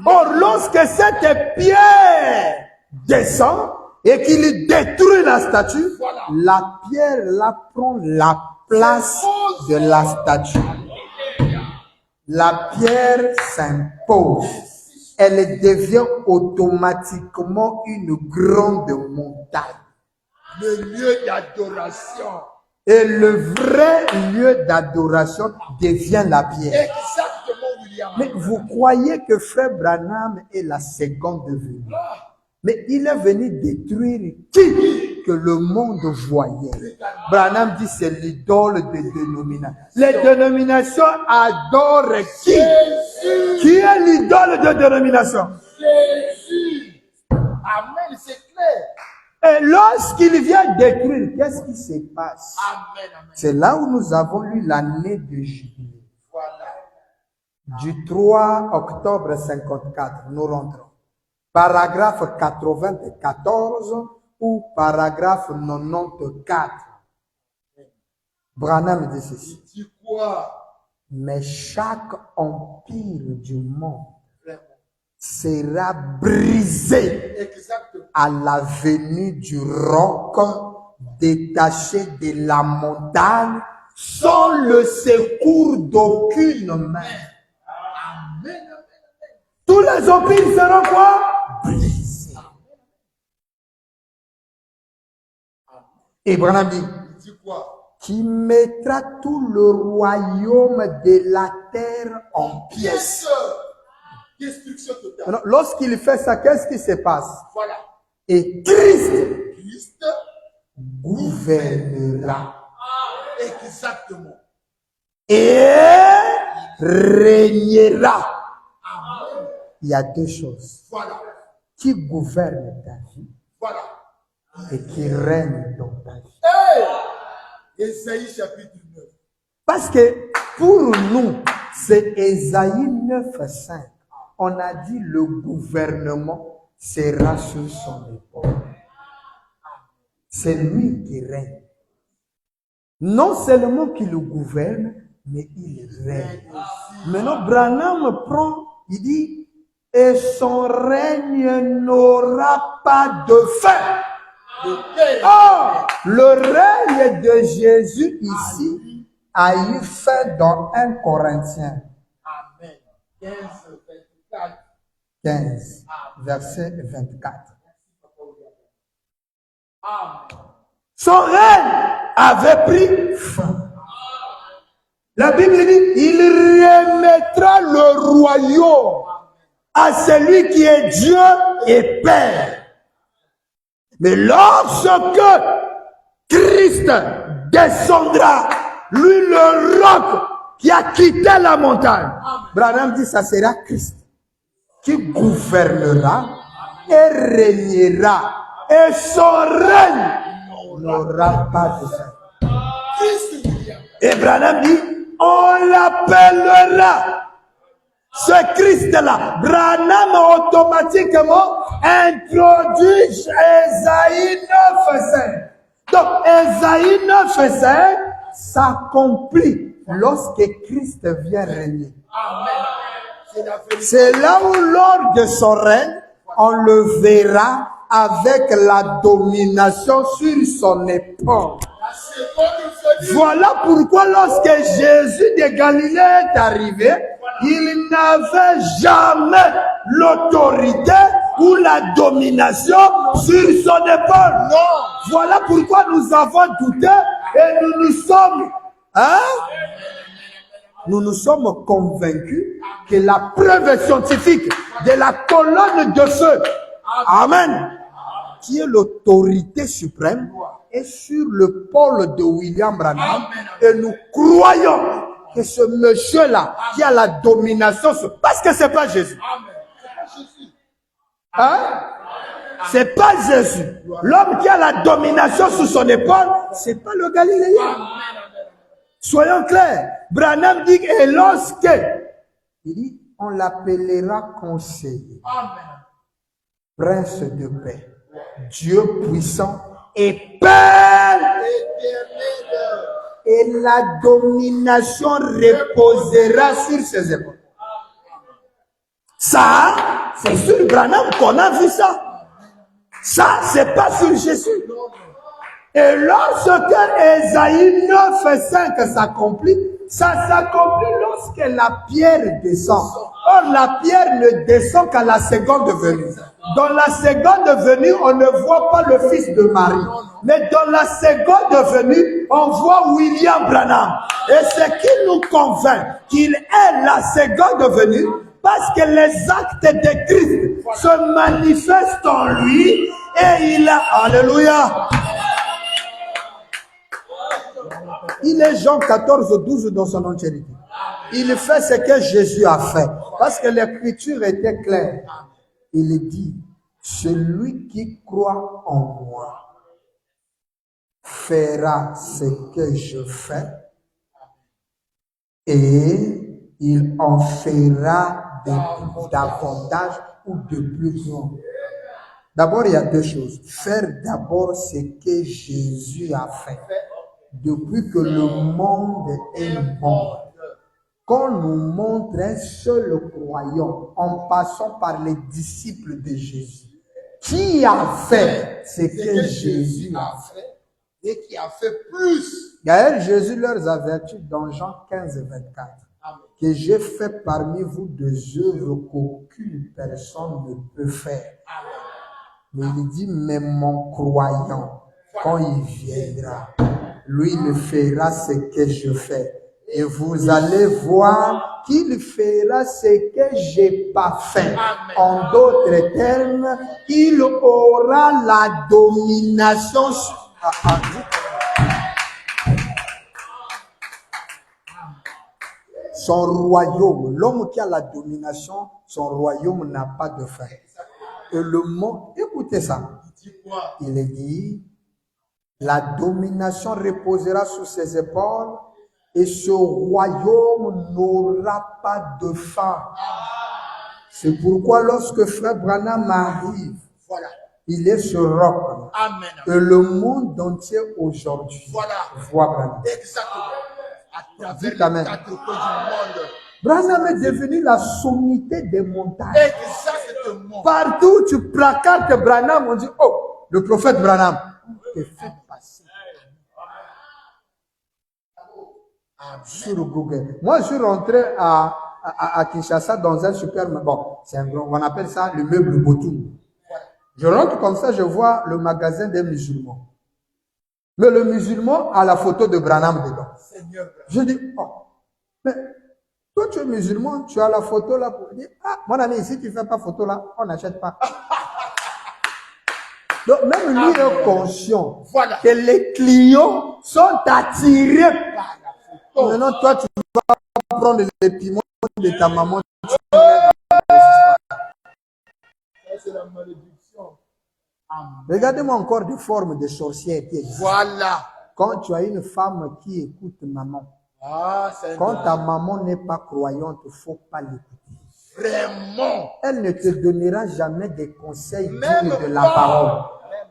Or, lorsque cette pierre descend et qu'il détruit la statue, la pierre là prend la place de la statue. La pierre s'impose. Elle devient automatiquement une grande montagne. Le lieu d'adoration. Et le vrai lieu d'adoration devient la pierre. Exactement, William. Mais vous croyez que Frère Branham est la seconde venue? Mais il est venu détruire qui que le monde voyait. Branham dit c'est l'idole des dénominations. Les dénominations adorent qui? Jésus. Qui est l'idole des dénominations? Jésus. Amen, c'est clair. Et lorsqu'il vient détruire, qu'est-ce qui se passe? Amen, amen. C'est là où nous avons lu l'année de jubilé. Voilà. Du 3 octobre 54, nous rentrons. Paragraphe 94 ou paragraphe 94. Branham dit ceci. Il dit quoi? Mais chaque empire du monde sera brisé Exactement. à la venue du roc détaché de la montagne sans le secours d'aucune main. Amen, amen, amen. Tous les empires seront quoi? Brisés. Et Branham dit, Il dit quoi? qui mettra tout le royaume de la terre en pièces. Destruction totale. Alors, lorsqu'il fait ça, qu'est-ce qui se passe? Voilà. Et Christ Christ gouvernera exactement. et régnera. Amen. Il y a deux choses. Voilà. Qui gouverne ta vie Voilà. et qui règne dans ta vie. Hey! Ésaïe chapitre 9. Parce que pour nous, c'est Ésaïe 9:5. On a dit le gouvernement sera sur son épaule. C'est lui qui règne. Non seulement qu'il gouverne, mais il règne. Maintenant, Branham prend, il dit, et son règne n'aura pas de fin. Or, le règne de Jésus ici a eu fin dans 1 Corinthiens Amen. 15, 24. 15, verset 24. Son règne avait pris fin. La Bible dit, il remettra le royaume à celui qui est Dieu et Père. Mais lorsque Christ descendra, lui le roc qui a quitté la montagne, Branham dit, ça sera Christ qui gouvernera et régnera. Et son règne n'aura pas de fin. Et Branham dit, on l'appellera ce Christ-là. Branham automatiquement introduit Ésaïe 9:5. Donc, Ésaïe 9:5 s'accomplit lorsque Christ vient régner. C'est là où lors de son règne, on le verra avec la domination sur son épaule. Voilà pourquoi lorsque Jésus de Galilée est arrivé, il n'avait jamais l'autorité ou la domination sur son épaule. Non. Voilà pourquoi nous avons douté et nous nous sommes convaincus que la preuve scientifique de la colonne de feu, amen, qui est l'autorité suprême, est sur le pôle de William Branham. Et nous croyons que ce monsieur-là qui a la domination, parce que c'est pas Jésus. Hein? C'est pas Jésus. L'homme qui a la domination sous son épaule, c'est pas le Galiléen. Soyons clairs. Branham dit, et lorsque, il dit, on l'appellera conseiller, prince de paix, Dieu puissant et Père, et la domination reposera sur ses épaules. Ça, c'est sur Branham qu'on a vu ça. Ça, c'est pas sur Jésus. Et lorsque Ésaïe 9:5 s'accomplit, ça s'accomplit lorsque la pierre descend. Or, la pierre ne descend qu'à la seconde venue. Dans la seconde venue, on ne voit pas le fils de Marie. Mais dans la seconde venue, on voit William Branham. Et ce qui nous convainc qu'il est la seconde venue, parce que les actes de Christ se manifestent en lui et il a... Alléluia! Il est Jean 14:12 dans son entièreté. Il fait ce que Jésus a fait. Parce que l'écriture était claire. Il dit, celui qui croit en moi fera ce que je fais et il en fera davantage ou de plus grand. D'abord, il y a deux choses. Faire d'abord ce que Jésus a fait. Depuis que le monde est monde, qu'on nous montre un seul croyant en passant par les disciples de Jésus, qui a fait ce que Jésus a fait et qui a fait plus. D'ailleurs, Jésus leur avertit dans Jean 15:24 que j'ai fait parmi vous des œuvres qu'aucune personne ne peut faire. Mais il dit, mais mon croyant, quand il viendra, lui il fera ce que je fais. Et vous allez voir qu'il fera ce que j'ai pas fait. En d'autres termes, il aura la domination. Son royaume, l'homme qui a la domination, son royaume n'a pas de fin. Et le monde, écoutez ça. Il dit, la domination reposera sur ses épaules et ce royaume n'aura pas de fin. C'est pourquoi lorsque Frère Branham arrive, Voilà. il est ce roc. Amen. Et le monde entier aujourd'hui voit Branham. Exactement. À travers Dites amen. les quatre coins du monde. Branham est devenu la sommité des montagnes. Exactement. Partout où tu placardes Branham, on dit, oh, le prophète Branham. On te fait passer. Sur Google. Moi, je suis rentré à Kinshasa dans un supermarché. Bon, on appelle ça le meuble Botou. Je rentre comme ça, je vois le magasin des musulmans. Mais le musulman a la photo de Branham dedans. Seigneur. Je dis, oh, mais toi tu es musulman, tu as la photo là pour dire, ah, mon ami, si tu ne fais pas photo là, on n'achète pas. Donc même lui est conscient Voilà. que les clients sont attirés. Par la photo. Maintenant, toi, tu vas prendre les piments de ta maman. Ça, c'est la malédiction. Amen. Regardez-moi encore des formes de sorcières qui existent. Voilà. Quand tu as une femme qui écoute maman, Ah, Seigneur. quand ta maman n'est pas croyante, il ne faut pas l'écouter. Vraiment. Elle ne te donnera jamais des conseils Même dignes de la pas. parole.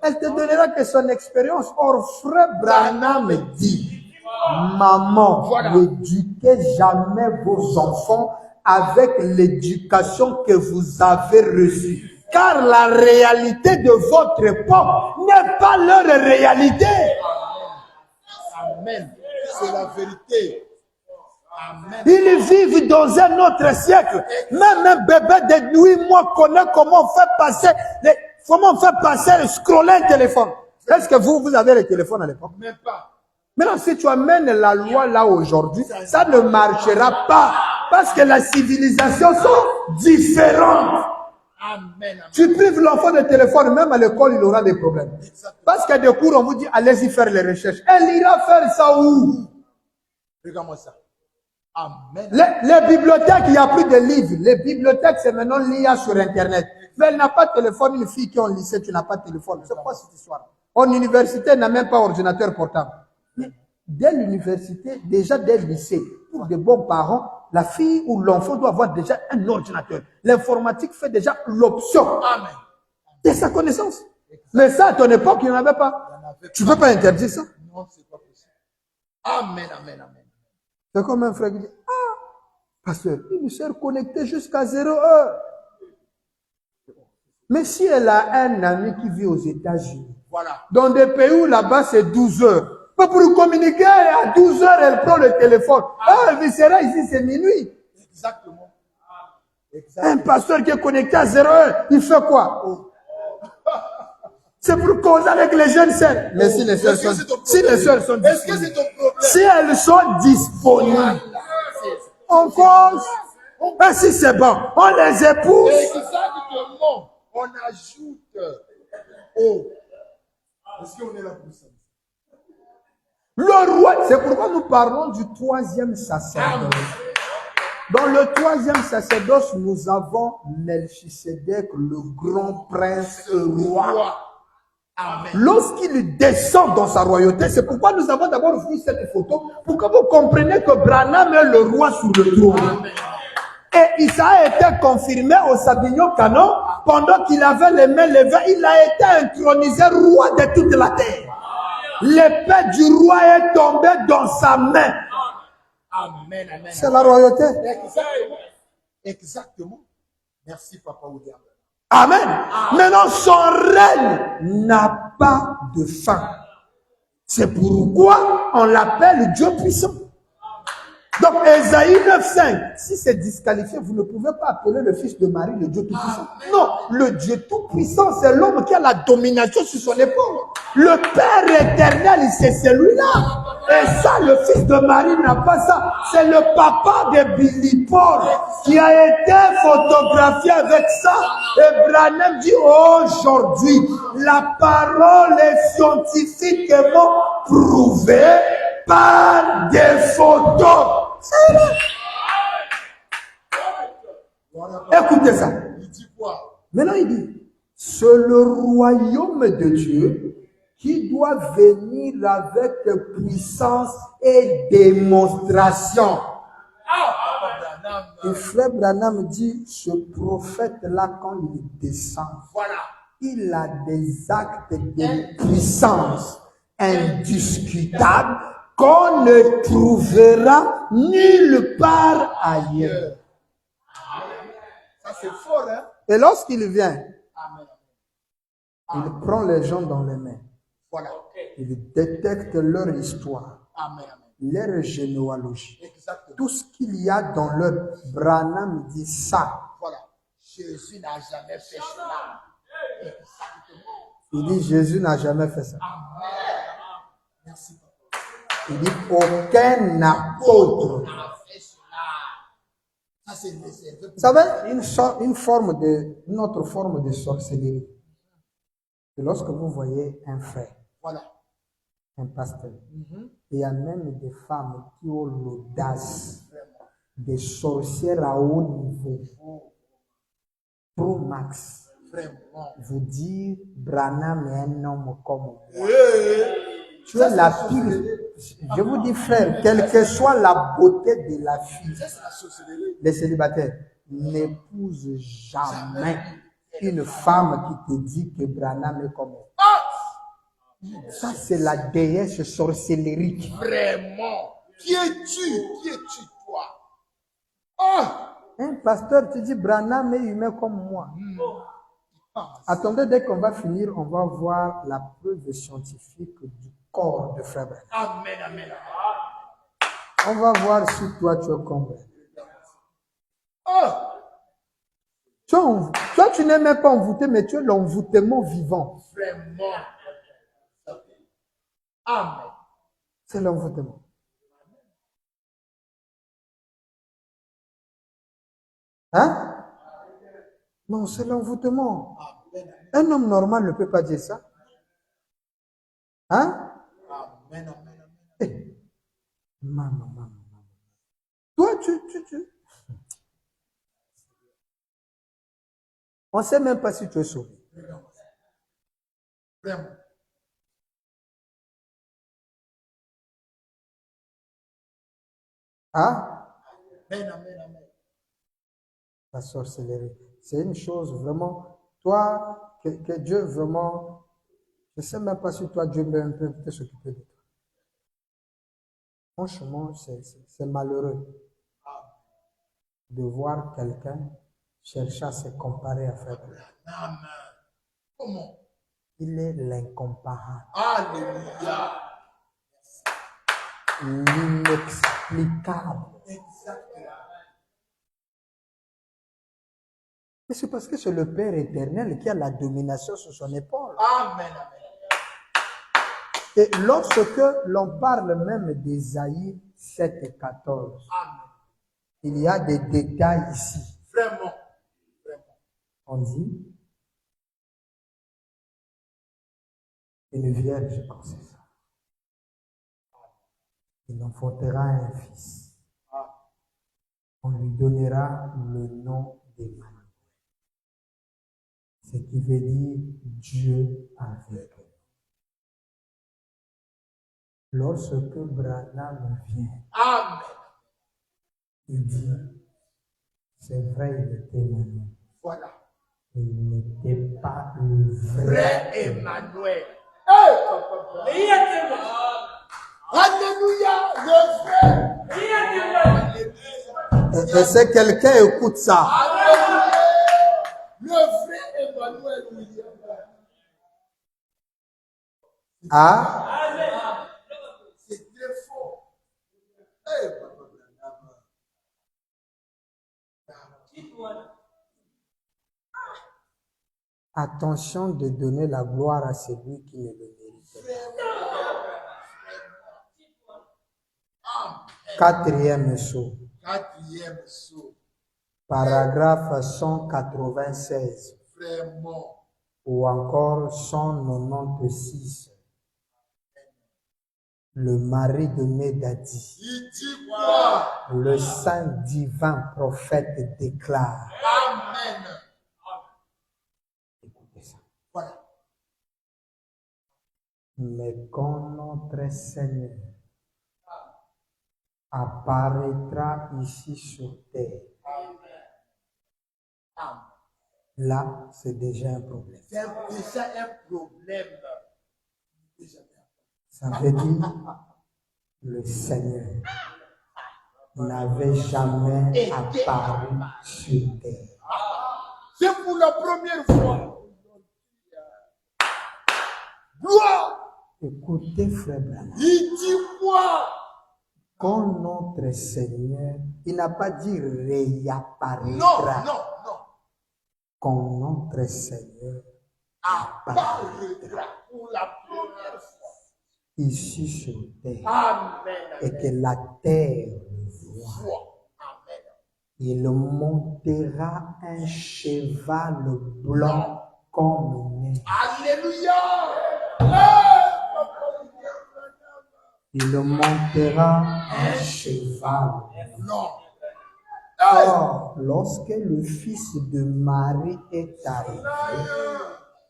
Elle te donnera que son expérience. Or, frère Branham dit, maman, Voilà. n'éduquez jamais vos enfants avec l'éducation que vous avez reçue. Car la réalité de votre époque n'est pas leur réalité. Amen. C'est la vérité. Amen. Ils vivent dans un autre siècle. Même un bébé de nuit, moi, connaît comment faire passer le scroller un téléphone. Est-ce que vous avez le téléphone à l'époque? Même pas. Maintenant, si tu amènes la loi là aujourd'hui, ça ne marchera pas. Parce que les civilisations sont différentes. Amen. Amen. Tu prives l'enfant de téléphone, même à l'école, il aura des problèmes. Parce qu'il y a des cours, on vous dit, allez-y faire les recherches. Elle ira faire ça où? Regarde-moi ça. Amen. Les bibliothèques, il n'y a plus de livres. Les bibliothèques, c'est maintenant l'IA sur Internet. Mais elle n'a pas de téléphone. Une fille qui est au lycée, tu n'as pas de téléphone. C'est quoi cette histoire? En université, elle n'a même pas ordinateur portable. Mais dès l'université, déjà dès le lycée, pour de bons parents, la fille ou l'enfant doit avoir déjà un ordinateur. L'informatique fait déjà l'option. Amen. C'est sa connaissance. Mais ça, à ton époque, il n'y en avait pas. Tu ne peux pas interdire ça. Non, c'est pas possible. Amen. Amen. Amen. C'est comme un frère qui dit, ah, pasteur, une sœur connectée jusqu'à 0 heure. Mais si elle a un ami qui vit aux États-Unis, Voilà. dans des pays où là-bas c'est 12 heures, mais pour communiquer à 12 heures, elle prend le téléphone. Ah, elle sera ici, c'est minuit. Exactement. Un Exactement. pasteur qui est connecté à 0 heure, il fait quoi? C'est pour causer avec les jeunes sœurs. Mais si les sœurs Est-ce que sont, c'est ton si les sœurs sont Est-ce que c'est disponibles, ton problème? si elles sont disponibles, Voilà. on cause. Et si c'est bon, on les épouse. Exactement. On ajoute. Oh. Est-ce qu'on est là pour ça? Le roi, c'est pourquoi nous parlons du troisième sacerdoce. Dans le troisième sacerdoce, nous avons Melchisédek, le grand prince roi. Amen. Lorsqu'il descend dans sa royauté, c'est pourquoi nous avons d'abord vu cette photo, pour que vous compreniez que Branham est le roi sur le trône. Amen. Et ça a été confirmé au Saguignon Canon, pendant qu'il avait les mains levées, il a été intronisé roi de toute la terre. L'épée du roi est tombée dans sa main. Amen. Amen. C'est la royauté. Exactement. Exactement. Merci, Papa William. Amen. Maintenant, son règne n'a pas de fin. C'est pourquoi on l'appelle Dieu puissant. Donc, Ésaïe 9,5, si c'est disqualifié, vous ne pouvez pas appeler le fils de Marie le Dieu tout-puissant. Non, le Dieu tout-puissant, c'est l'homme qui a la domination sur son épaule. Le Père éternel, c'est celui-là. Et ça, le fils de Marie n'a pas ça. C'est le papa de Billy Paul qui a été photographié avec ça. Et Branham dit aujourd'hui, la parole est scientifiquement prouvée par des photos. Écoutez ça. Il dit quoi? Maintenant, il dit, c'est le royaume de Dieu qui doit venir avec puissance et démonstration. Et frère Branham dit, ce prophète-là, quand il descend, Voilà. il a des actes de puissance indiscutables qu'on ne trouvera nulle part ailleurs. Ça, c'est fort, hein? Et lorsqu'il vient, Amen. il prend les gens dans les mains. Voilà. Il détecte leur histoire, Amen. Amen. leur généalogie. Exactement. Tout ce qu'il y a dans leur Branham dit ça. Voilà. Jésus n'a jamais fait cela. Il dit, Jésus n'a jamais fait ça. Merci, papa. Il dit, aucun apôtre. Ça, c'est réservé. Vous savez, une autre forme de sorcellerie. C'est lorsque vous voyez un frère, Voilà. un pasteur, il y a même des femmes qui ont l'audace, des sorcières à haut niveau, pro max, Vraiment. vous dire, Branham est un homme comme moi. Tu Ça, es c'est la la pire. sorcellerie. Je vous dis, frère, quelle que soit la beauté de la fille, Ça, c'est la sorcellerie. les célibataires, n'épousent jamais une femme qui te dit que Branham est comme elle. Ça, c'est la déesse sorcellerique. Vraiment. Qui es-tu? Qui es-tu, toi? Ah! Un pasteur te dit Branham est humain comme moi. Attendez, dès qu'on va finir, on va voir la preuve scientifique du corps de frère Branham. Amen, amen. On va voir si toi tu es comme Branham. Ah! Toi, tu n'es même pas envoûté, mais tu es l'envoûtement vivant. Vraiment. Amen. C'est l'envoûtement. Hein? Non, c'est l'envoûtement. Un homme normal ne peut pas dire ça. Hein? Amen, amen, amen. Eh, maman. Toi, tu. On ne sait même pas si tu es sauvé. Vraiment. Hein? Amen, amen, amen. La sorcellerie. C'est une chose vraiment. Toi, que Dieu vraiment. Je ne sais même pas si toi, Dieu peut un peu s'occuper de toi. Franchement, c'est malheureux de voir quelqu'un chercher à se comparer à Frère Branham. Amen. Comment? Il est l'incomparable, Alléluia. l'inexplicable. Exactement. Mais c'est parce que c'est le Père éternel qui a la domination sur son épaule. Amen, amen. Et lorsque l'on parle même d'Ésaïe 7 et 14, Amen. il y a des détails ici. Vraiment. Vraiment. On dit, une vierge conçoit. Il enfantera un fils. On lui donnera le nom d'Emmanuel. Ce qui veut dire Dieu avec eux. Lorsque Branham vient, Amen. il dit, c'est vrai, il était Emmanuel. Voilà. Mais il n'était pas le vrai Vrai Emmanuel. Hey, papa. Alléluia. Le vrai. Alléluia. Et c'est quelqu'un écoute ça. Alléluia. Le vrai Emmanuel, William. Ah, C'est très fort. Hey, papa. attention de donner la gloire à celui qui ne le mérite pas. Quatrième saut, Quatrième saut. paragraphe 196 Vraiment. ou encore 196. Le mari de Médadi, Il dit quoi? le saint divin prophète déclare. Amen. Écoutez ça. Voilà. Mais quand notre Seigneur apparaîtra ici sur terre, Amen. là, c'est déjà un problème. C'est déjà un problème. Déjà. Ça veut dire le Seigneur n'avait jamais apparu sur terre. C'est pour la première fois. Gloire. Écoutez, frère Branham, Il dit quoi? quand notre Seigneur, il n'a pas dit réapparaîtra. Non, non, non. Quand notre Seigneur apparaîtra pour la première fois ici sur terre Amen. et que la terre le voit. Amen. Il montera un cheval blanc comme neige. Alléluia. Il montera un cheval. Non. Or, lorsque le fils de Marie est arrivé,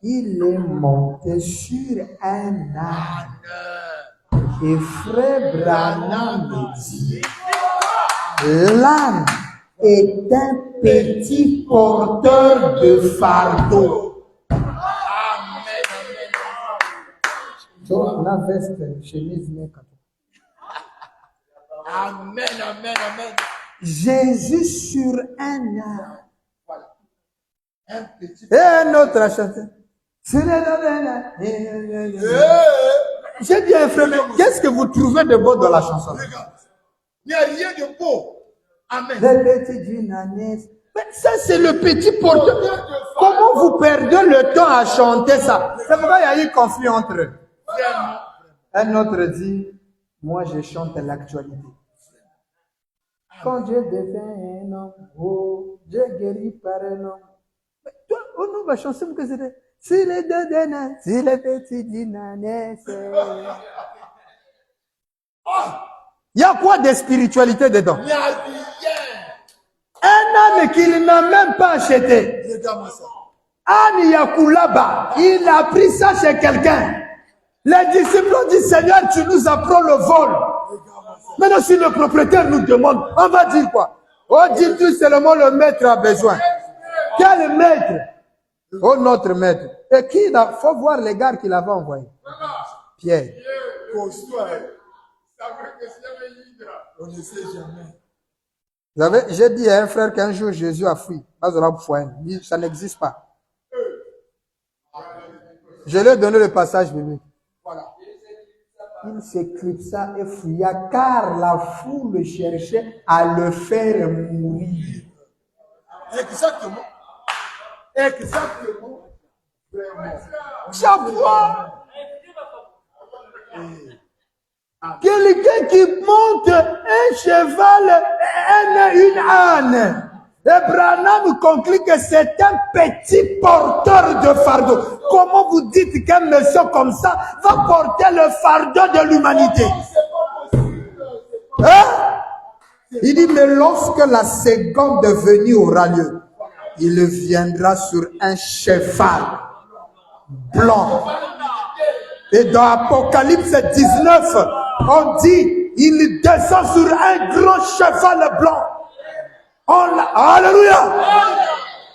il est monté sur un âne. Et frère Branham me dit, l'âne est un petit porteur de fardeau. Amen. Donc, la veste, chemise, Amen. Amen. Jésus sur un âne. Voilà. Un petit. Et un autre a chanté. J'ai dit à un frère, mais qu'est-ce que vous trouvez de beau dans la chanson? Regarde. Il n'y a rien de beau. Amen. Le petit dynamisme. Mais ça, c'est le petit porteur. Comment vous perdez le temps à chanter ça? C'est pourquoi il y a eu conflit entre eux. Vraiment. Un autre dit, moi je chante l'actualité. Quand Dieu devient un homme, oh, Dieu guérit par un homme. Mais toi, on nous va chanter que c'était. Si les deux dîners, si les petits dîners, il y a quoi de spiritualité dedans? Il n'y a rien. Un âne qu'il n'a même pas acheté. Regarde-moi ça. Anne Yakulaba, il a pris ça chez quelqu'un. Les disciples ont dit, Seigneur, tu nous apprends le vol. Maintenant, si le propriétaire nous demande, on va dire quoi? Oh, dis tout seulement le maître a besoin. Quel maître? Oh, notre maître. Et qui il faut voir les gars qu'il avait envoyés. Pierre. On ne sait jamais. Vous savez, j'ai dit à un frère qu'un jour Jésus a fui. Il dit, ça n'existe pas. Je lui ai donné le passage biblique. Voilà. Il s'éclipsa et fouilla car la foule cherchait à le faire mourir. Exactement. Exactement. Vraiment. Chapeau! Quelqu'un qui monte un cheval, une âne. Et Branham conclut que c'est un petit porteur de fardeau. Comment vous dites qu'un monsieur comme ça va porter le fardeau de l'humanité? Hein? Il dit, mais lorsque la seconde venue aura lieu, il viendra sur un cheval blanc. Et dans Apocalypse 19, on dit, il descend sur un grand cheval blanc. Alléluia!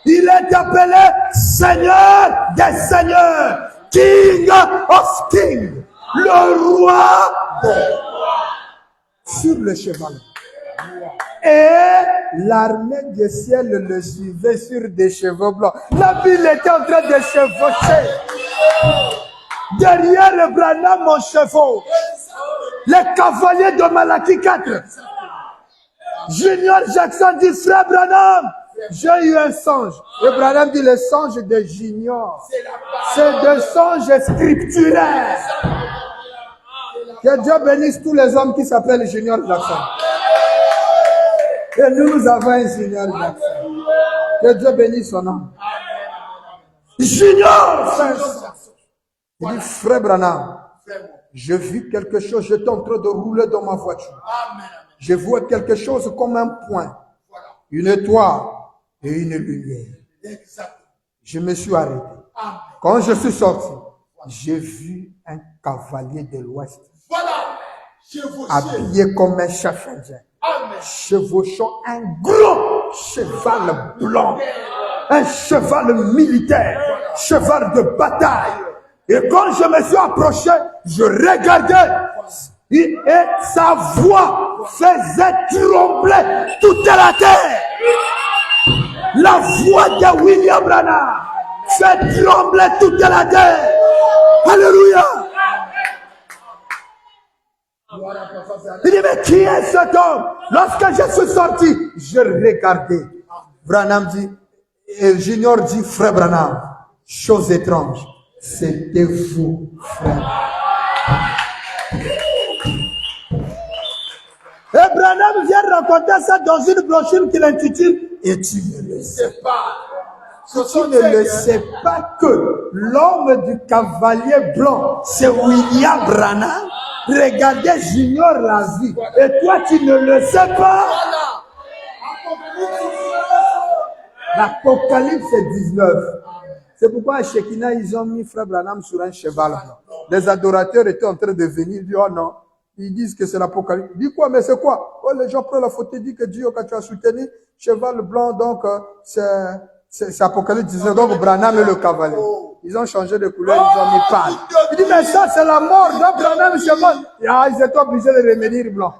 Il est appelé Seigneur des Seigneurs, King of Kings, le roi sur le cheval. Et l'armée du ciel le suivait sur des chevaux blancs. La ville était en train de chevaucher. Derrière Branham, mon chevaux. Les cavaliers de Malachie 4. Junior Jackson dit, frère Branham, j'ai eu un songe. Et Branham dit, le songe de Junior. C'est des songes scripturaires. Que Dieu bénisse tous les hommes qui s'appellent Junior Jackson. Et nous avons un Junior Jackson. Que Dieu bénisse son nom. Junior Jackson. Il dit, frère Branham, j'ai vu quelque chose, j'étais en train de rouler dans ma voiture. Je vois quelque chose comme un point, une étoile et une lumière. Je me suis arrêté. Quand je suis sorti, j'ai vu un cavalier de l'Ouest, habillé comme un chef indien, chevauchant un gros cheval blanc, un cheval militaire, cheval de bataille. Et quand je me suis approché, je regardais et sa voix faisait trembler toute la terre. La voix de William Branham fait trembler toute la terre. Alléluia. Il dit, mais qui est cet homme? Lorsque je suis sorti, je regardais. Branham dit, et Junior dit, frère Branham, chose étrange, c'était vous, frère. Et Branham vient raconter ça dans une brochure qu'il intitule « Et tu ne le sais pas ». Tu ne le sais pas que l'homme du cavalier blanc, c'est William Branham. Regardez, j'ignore la vie. Et toi, tu ne le sais pas. L'Apocalypse 19. C'est pourquoi à Shekinah, ils ont mis Frère Branham sur un cheval blanc. Les adorateurs étaient en train de venir dire, oh non, ils disent que c'est l'Apocalypse. Dis quoi, mais c'est quoi? Oh, les gens prennent la photo et disent que Dieu, quand tu as soutenu, cheval blanc, donc c'est Apocalypse 19, donc Branham est le cavalier. Ils ont changé de couleur, ils ont mis pâle. Il dit, mais ça, c'est la mort, donc Branham, c'est mort. Ah, ils étaient obligés de revenir blanc.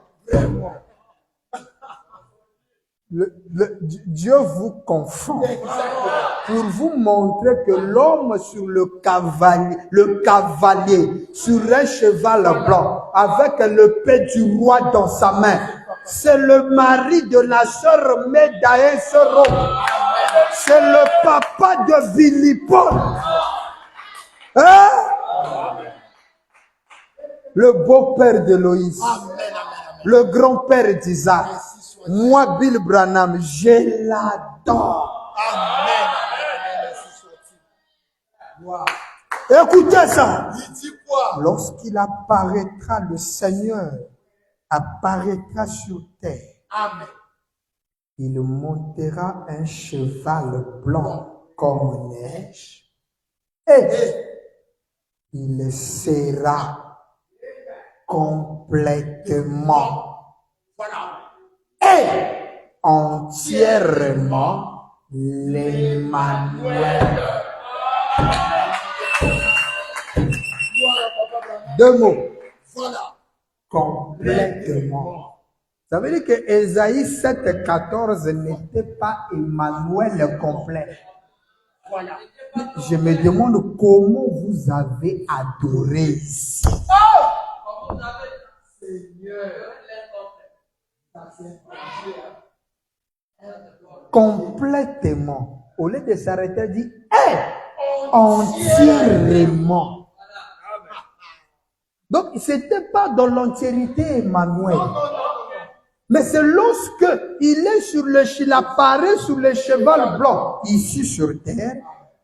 Dieu vous confond pour vous montrer que l'homme sur le cavalier sur un cheval blanc avec le paix du roi dans sa main, c'est le mari de la sœur Médaïe Soro. C'est le papa de Billy Paul. Hein? Le beau-père de Loïs. Le grand-père d'Isaac. Moi, Bill Branham, je l'adore. Écoutez ça. Lorsqu'il apparaîtra, le Seigneur apparaîtra sur terre. Amen. Il montera un cheval blanc comme neige et il sera complètement et entièrement l'Emmanuel. Deux mots. Voilà. Complètement. Ça veut dire que Ésaïe 7,14 n'était pas Emmanuel complet. Voilà. Je me demande comment vous avez adoré ici. Seigneur. Complètement. Au lieu de s'arrêter, il dit entièrement. Donc, ce n'était pas dans l'entièreté Emmanuel. Mais c'est lorsque il apparaît sur le cheval blanc, ici sur terre,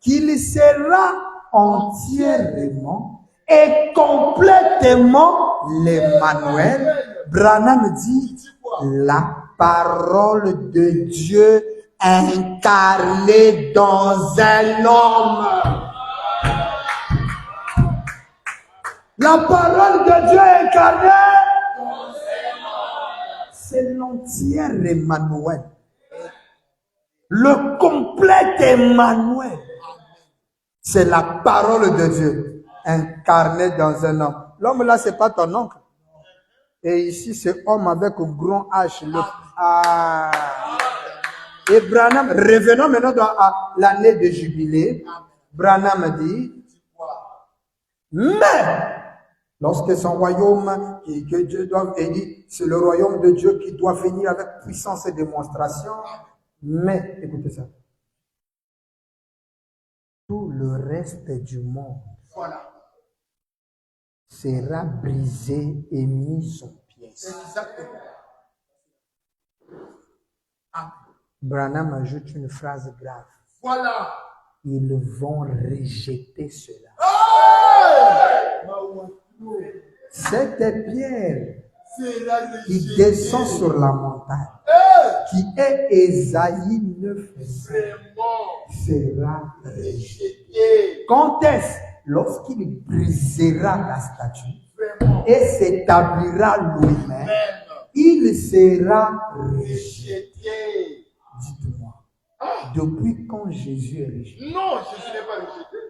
qu'il sera entièrement et complètement l'Emmanuel. Branham dit la parole de Dieu incarnée dans un homme. La parole de Dieu incarnée, c'est l'entier Emmanuel. Le complet Emmanuel. C'est la parole de Dieu incarnée dans un homme. L'homme là, c'est pas ton oncle. Et ici, c'est homme avec un grand H. Et Branham, revenons maintenant à l'année de jubilé. Branham dit, mais lorsque son royaume, que Dieu doit venir, c'est le royaume de Dieu qui doit venir avec puissance et démonstration. Mais, écoutez ça, tout le reste du monde sera brisé et mis en pièces. Exactement. Branham ajoute une phrase grave. Voilà. Ils vont rejeter cela. Cette pierre qui descend sur la montagne, qui est Ésaïe 9, sera rejetée. Quand est-ce? Lorsqu'il brisera la statue et s'établira lui-même, il sera rejeté. Dites-moi, depuis quand Jésus est rejeté? Non, Jésus n'est pas rejeté.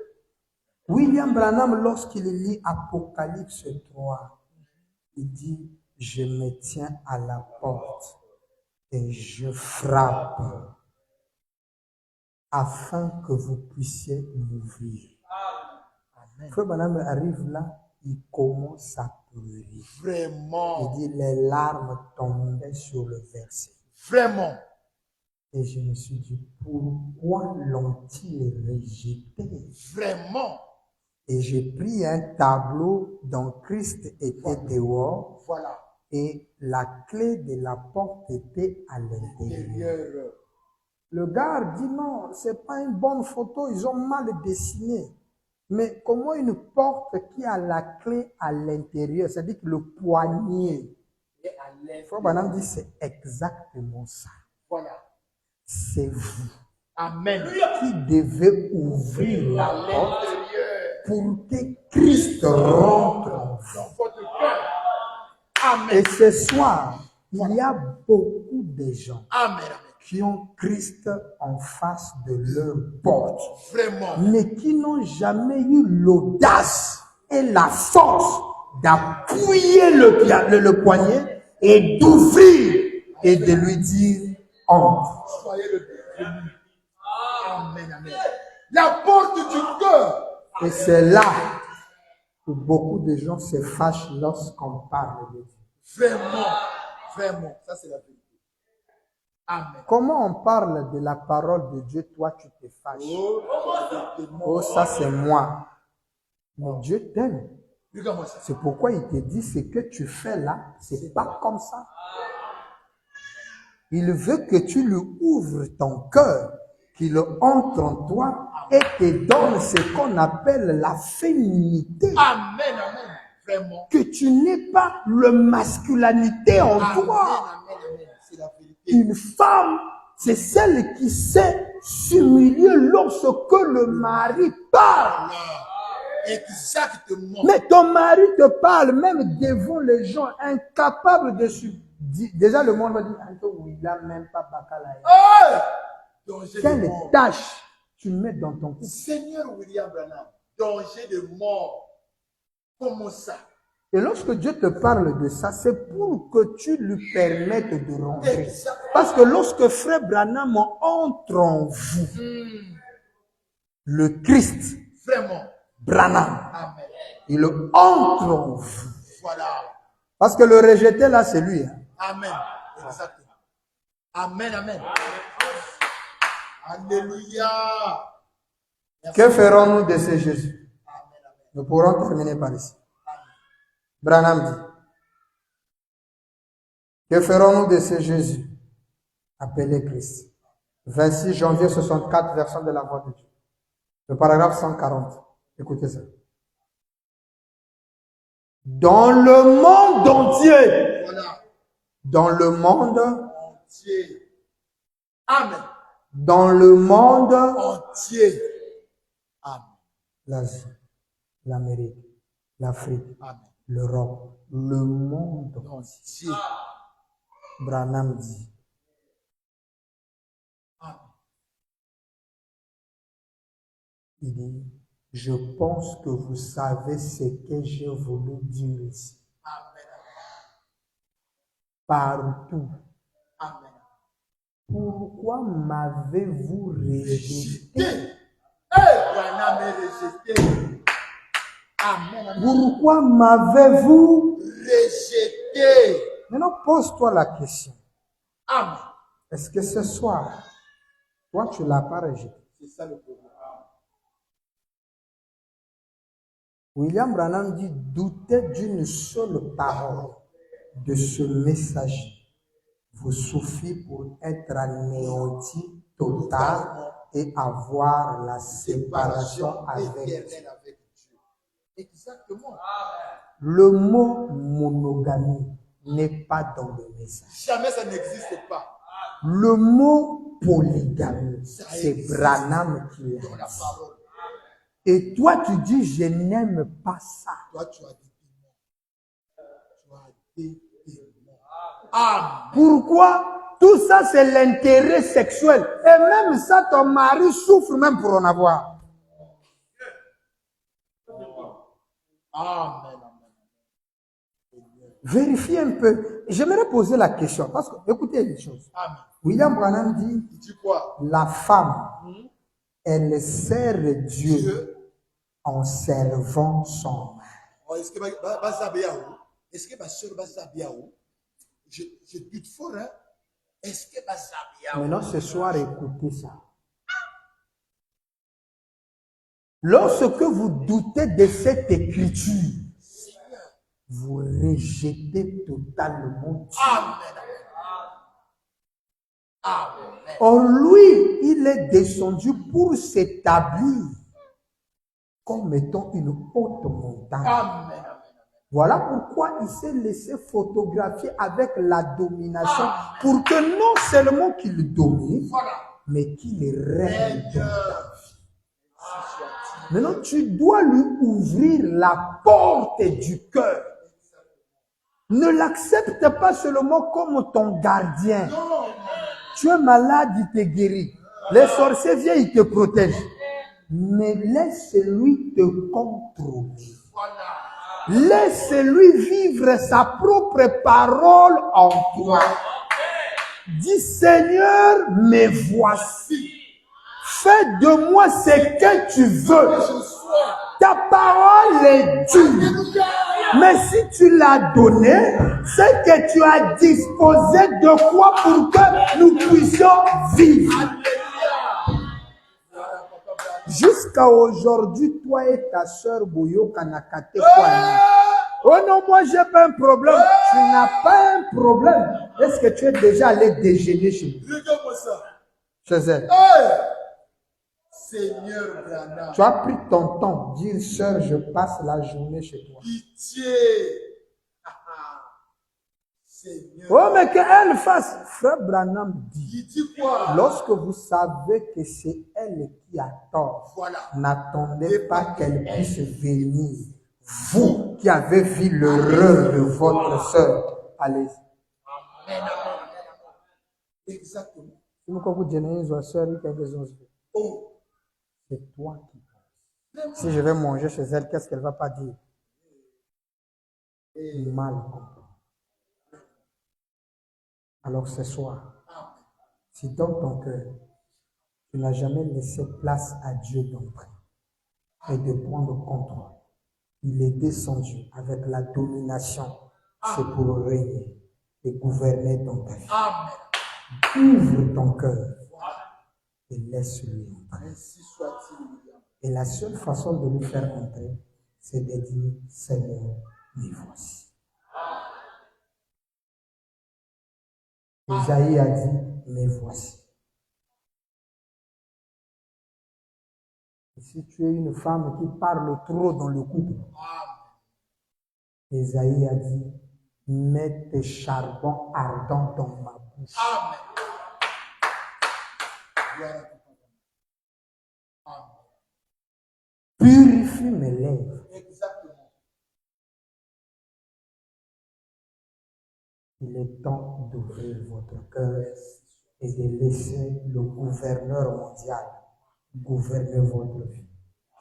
William Branham, lorsqu'il lit Apocalypse 3, il dit, je me tiens à la porte et je frappe afin que vous puissiez m'ouvrir. Frère Branham arrive là, il commence à pleurer. Vraiment. Il dit, les larmes tombaient sur le verset. Vraiment. Et je me suis dit, pourquoi l'ont-ils rejeté? Vraiment. Et j'ai pris un tableau dont Christ était dehors Voilà. et la clé de la porte était à l'intérieur. Intérieur. Le gars dit non, c'est pas une bonne photo, ils ont mal dessiné. Mais comment une porte qui a la clé à l'intérieur, c'est-à-dire que le poignet, Et à l'intérieur. Frère Branham dit c'est exactement ça. Voilà. C'est vous Amen. qui devez ouvrir la À porte l'intérieur. pour que Christ rentre en vous. Dans votre cœur. Amen. Et ce soir, il y a beaucoup de gens Amen. Amen. qui ont Christ en face de leur porte, Vraiment. mais qui n'ont jamais eu l'audace et la force d'appuyer le poignet et d'ouvrir et de lui dire entre. Soyez le bienvenu. Amen. Amen. La porte du cœur. Et c'est là où beaucoup de gens se fâchent lorsqu'on parle de Dieu. Vraiment. Vraiment. Ça, c'est la vérité. Amen. Comment on parle de la parole de Dieu, toi tu te fâches? Oh, ça c'est moi. Mais Dieu t'aime. Regarde-moi ça. C'est pourquoi il te dit ce que tu fais là, c'est pas comme ça. Il veut que tu lui ouvres ton cœur, qu'il entre en toi et te donne ce qu'on appelle la féminité. Amen. Amen. Vraiment. Que tu n'aies pas le masculinité en Amen. toi. Amen. Amen. C'est la vérité. Une femme, c'est celle qui sait s'humilier lorsque le mari parle. Voilà. Exactement. Mais ton mari te parle même devant les gens, incapable de déjà le monde va dire, il n'a même pas Bakalaya. Hey! Danger de Quelle mort. tâche tu mets dans ton couple? Seigneur William Branham, danger de mort. Comment ça? Et lorsque Dieu te parle de ça, c'est pour que tu lui permettes de rentrer. Exactement. Parce que lorsque Frère Branham entre en vous, le Christ, Vraiment. Branham, Amen. il entre en vous. Voilà. Parce que le rejeté là, c'est lui. Hein. Amen. Exactement. Amen. Amen. Alléluia. Merci. Que ferons-nous de ce Jésus? Amen. Amen. Nous pourrons terminer par ici. Branham dit, que ferons-nous de ce Jésus appelé Christ? 26 janvier 64, version de la voix de Dieu. Le paragraphe 140. Écoutez ça. Dans le monde entier, Voilà. dans le monde, Entier. Amen. dans le monde, Entier. Amen. l'Asie, l'Amérique, l'Afrique, Amen. l'Europe, le monde Entier. Branham dit, Amen. il dit, je pense que vous savez ce que j'ai voulu dire ici. Amen. Partout. Amen. Pourquoi m'avez-vous rejeté? Rejeté. Hey, Branham est rejeté. Amen. Amen. Pourquoi m'avez-vous? Rejeté. Maintenant, pose-toi la question. Amen. Est-ce que ce soir, toi, tu ne l'as pas rejeté? C'est ça le problème. William Branham dit, doutez d'une seule parole de ce messager vous suffit pour être anéanti total et avoir la séparation avec Dieu. Éternelle avec Dieu. Exactement. Le mot monogamie n'est pas dans le message. Jamais ça n'existe pas Le mot polygamie, Ça c'est existe Branham qui l'a dans la dit. parole. Et toi, tu dis, je n'aime pas ça. Toi, tu as des démons. Tu as des démons. Amen. Pourquoi? Tout ça, c'est l'intérêt sexuel. Et même ça, ton mari souffre même pour en avoir. Amen. Vérifiez un peu. J'aimerais poser la question. Parce que, écoutez une chose. Amen. William Branham dit, Il dit quoi? la femme, elle sert Dieu Dieu. en servant son mari. Oh, est-ce que Basabiaou? Est-ce que ma soeur Basabiaou? Je doute fort, hein? Est-ce que Bazabia Maintenant, ce soir, écoutez ça. Lorsque vous doutez de cette écriture, vous rejetez totalement Dieu. Amen. Amen. Or, lui, il est descendu pour s'établir comme étant une haute montagne. Amen. Voilà pourquoi il s'est laissé photographier avec la domination pour que non seulement qu'il domine, Voilà. mais qu'il règne dans ta Seigneur. vie. Maintenant, tu dois lui ouvrir la porte du cœur. Ne l'accepte pas seulement comme ton gardien. Non. Tu es malade, il te guérit. Les sorciers viennent, ils te protègent. Mais laisse-lui te contrôler. Voilà. Laisse-lui vivre sa propre parole en toi. Dis, Seigneur, me voici. Fais de moi ce que tu veux. Je sois. Ta parole est dure. Mais si tu l'as donné, c'est que tu as disposé de quoi pour que nous puissions vivre. Jusqu'à aujourd'hui, toi et ta sœur Boyo Kanakate Kwana. Oh non, moi j'ai pas un problème. Tu n'as pas un problème. Est-ce que tu es déjà allé déjeuner chez lui? Regarde-moi ça. Chez elle. Hey! Seigneur Branham. Tu as pris ton temps. Dire, sœur, je passe la journée chez toi. Pitié. Seigneur. Oh, mais qu'elle fasse. Frère Branham dit, Il dit quoi? lorsque vous savez que c'est elle qui a tort, Voilà. n'attendez pas qu'elle puisse venir. Vous qui avez vu l'erreur de votre sœur, allez-y. Amen. Exactement. Oh. C'est toi qui penses. Si je vais manger chez elle, qu'est-ce qu'elle va pas dire? Mal compris. Alors ce soir, si dans ton cœur, tu n'as jamais laissé place à Dieu d'entrer et de prendre contrôle, il est descendu avec la domination, c'est pour régner et gouverner dans ta vie. Amen. Ouvre ton cœur et laisse-lui entrer. Ainsi soit-il. Et la seule façon de lui faire entrer, c'est de dire, Seigneur, me voici. Isaïe a dit, me voici. Et si tu es une femme qui parle trop dans le couple, Isaïe a dit, mets tes charbons ardents dans ma bouche. Amen. Purifie mes lèvres. Exactement. Il est temps d'ouvrir votre cœur et de laisser le gouverneur mondial gouverner votre vie.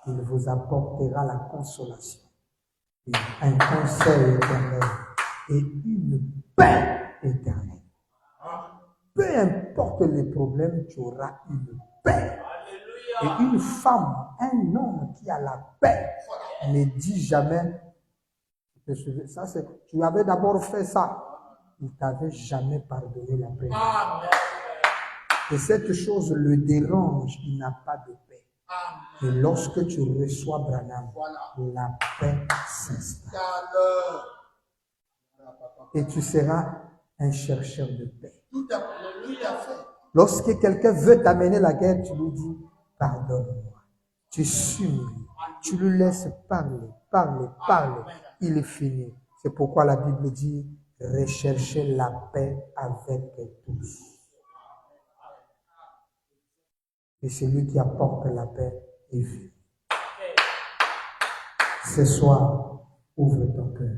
Il vous apportera la consolation, un conseil éternel et une paix éternelle. Peu importe les problèmes, tu auras une paix. Et une femme, un homme qui a la paix, ne dit jamais, ça c'est, tu avais d'abord fait ça. Il ne t'avait jamais pardonné la paix. Amen. Et cette chose le dérange, il n'a pas de paix. Et lorsque tu reçois Branham, la paix s'installe. Et tu seras un chercheur de paix. Tout à fait. Lorsque quelqu'un veut t'amener la guerre, tu lui dis, pardonne-moi. Tu supplies, tu lui laisses parler. Il est fini. C'est pourquoi la Bible dit, recherchez la paix avec tous. Et celui qui apporte la paix est venu. Ce soir, ouvre ton cœur.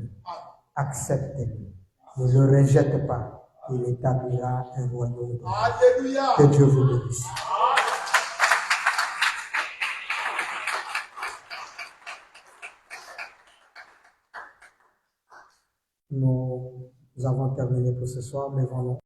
Accepte-le. Ne le rejette pas. Il établira un royaume. Alléluia. Que Dieu vous bénisse. Nous avons terminé pour ce soir, mais vraiment.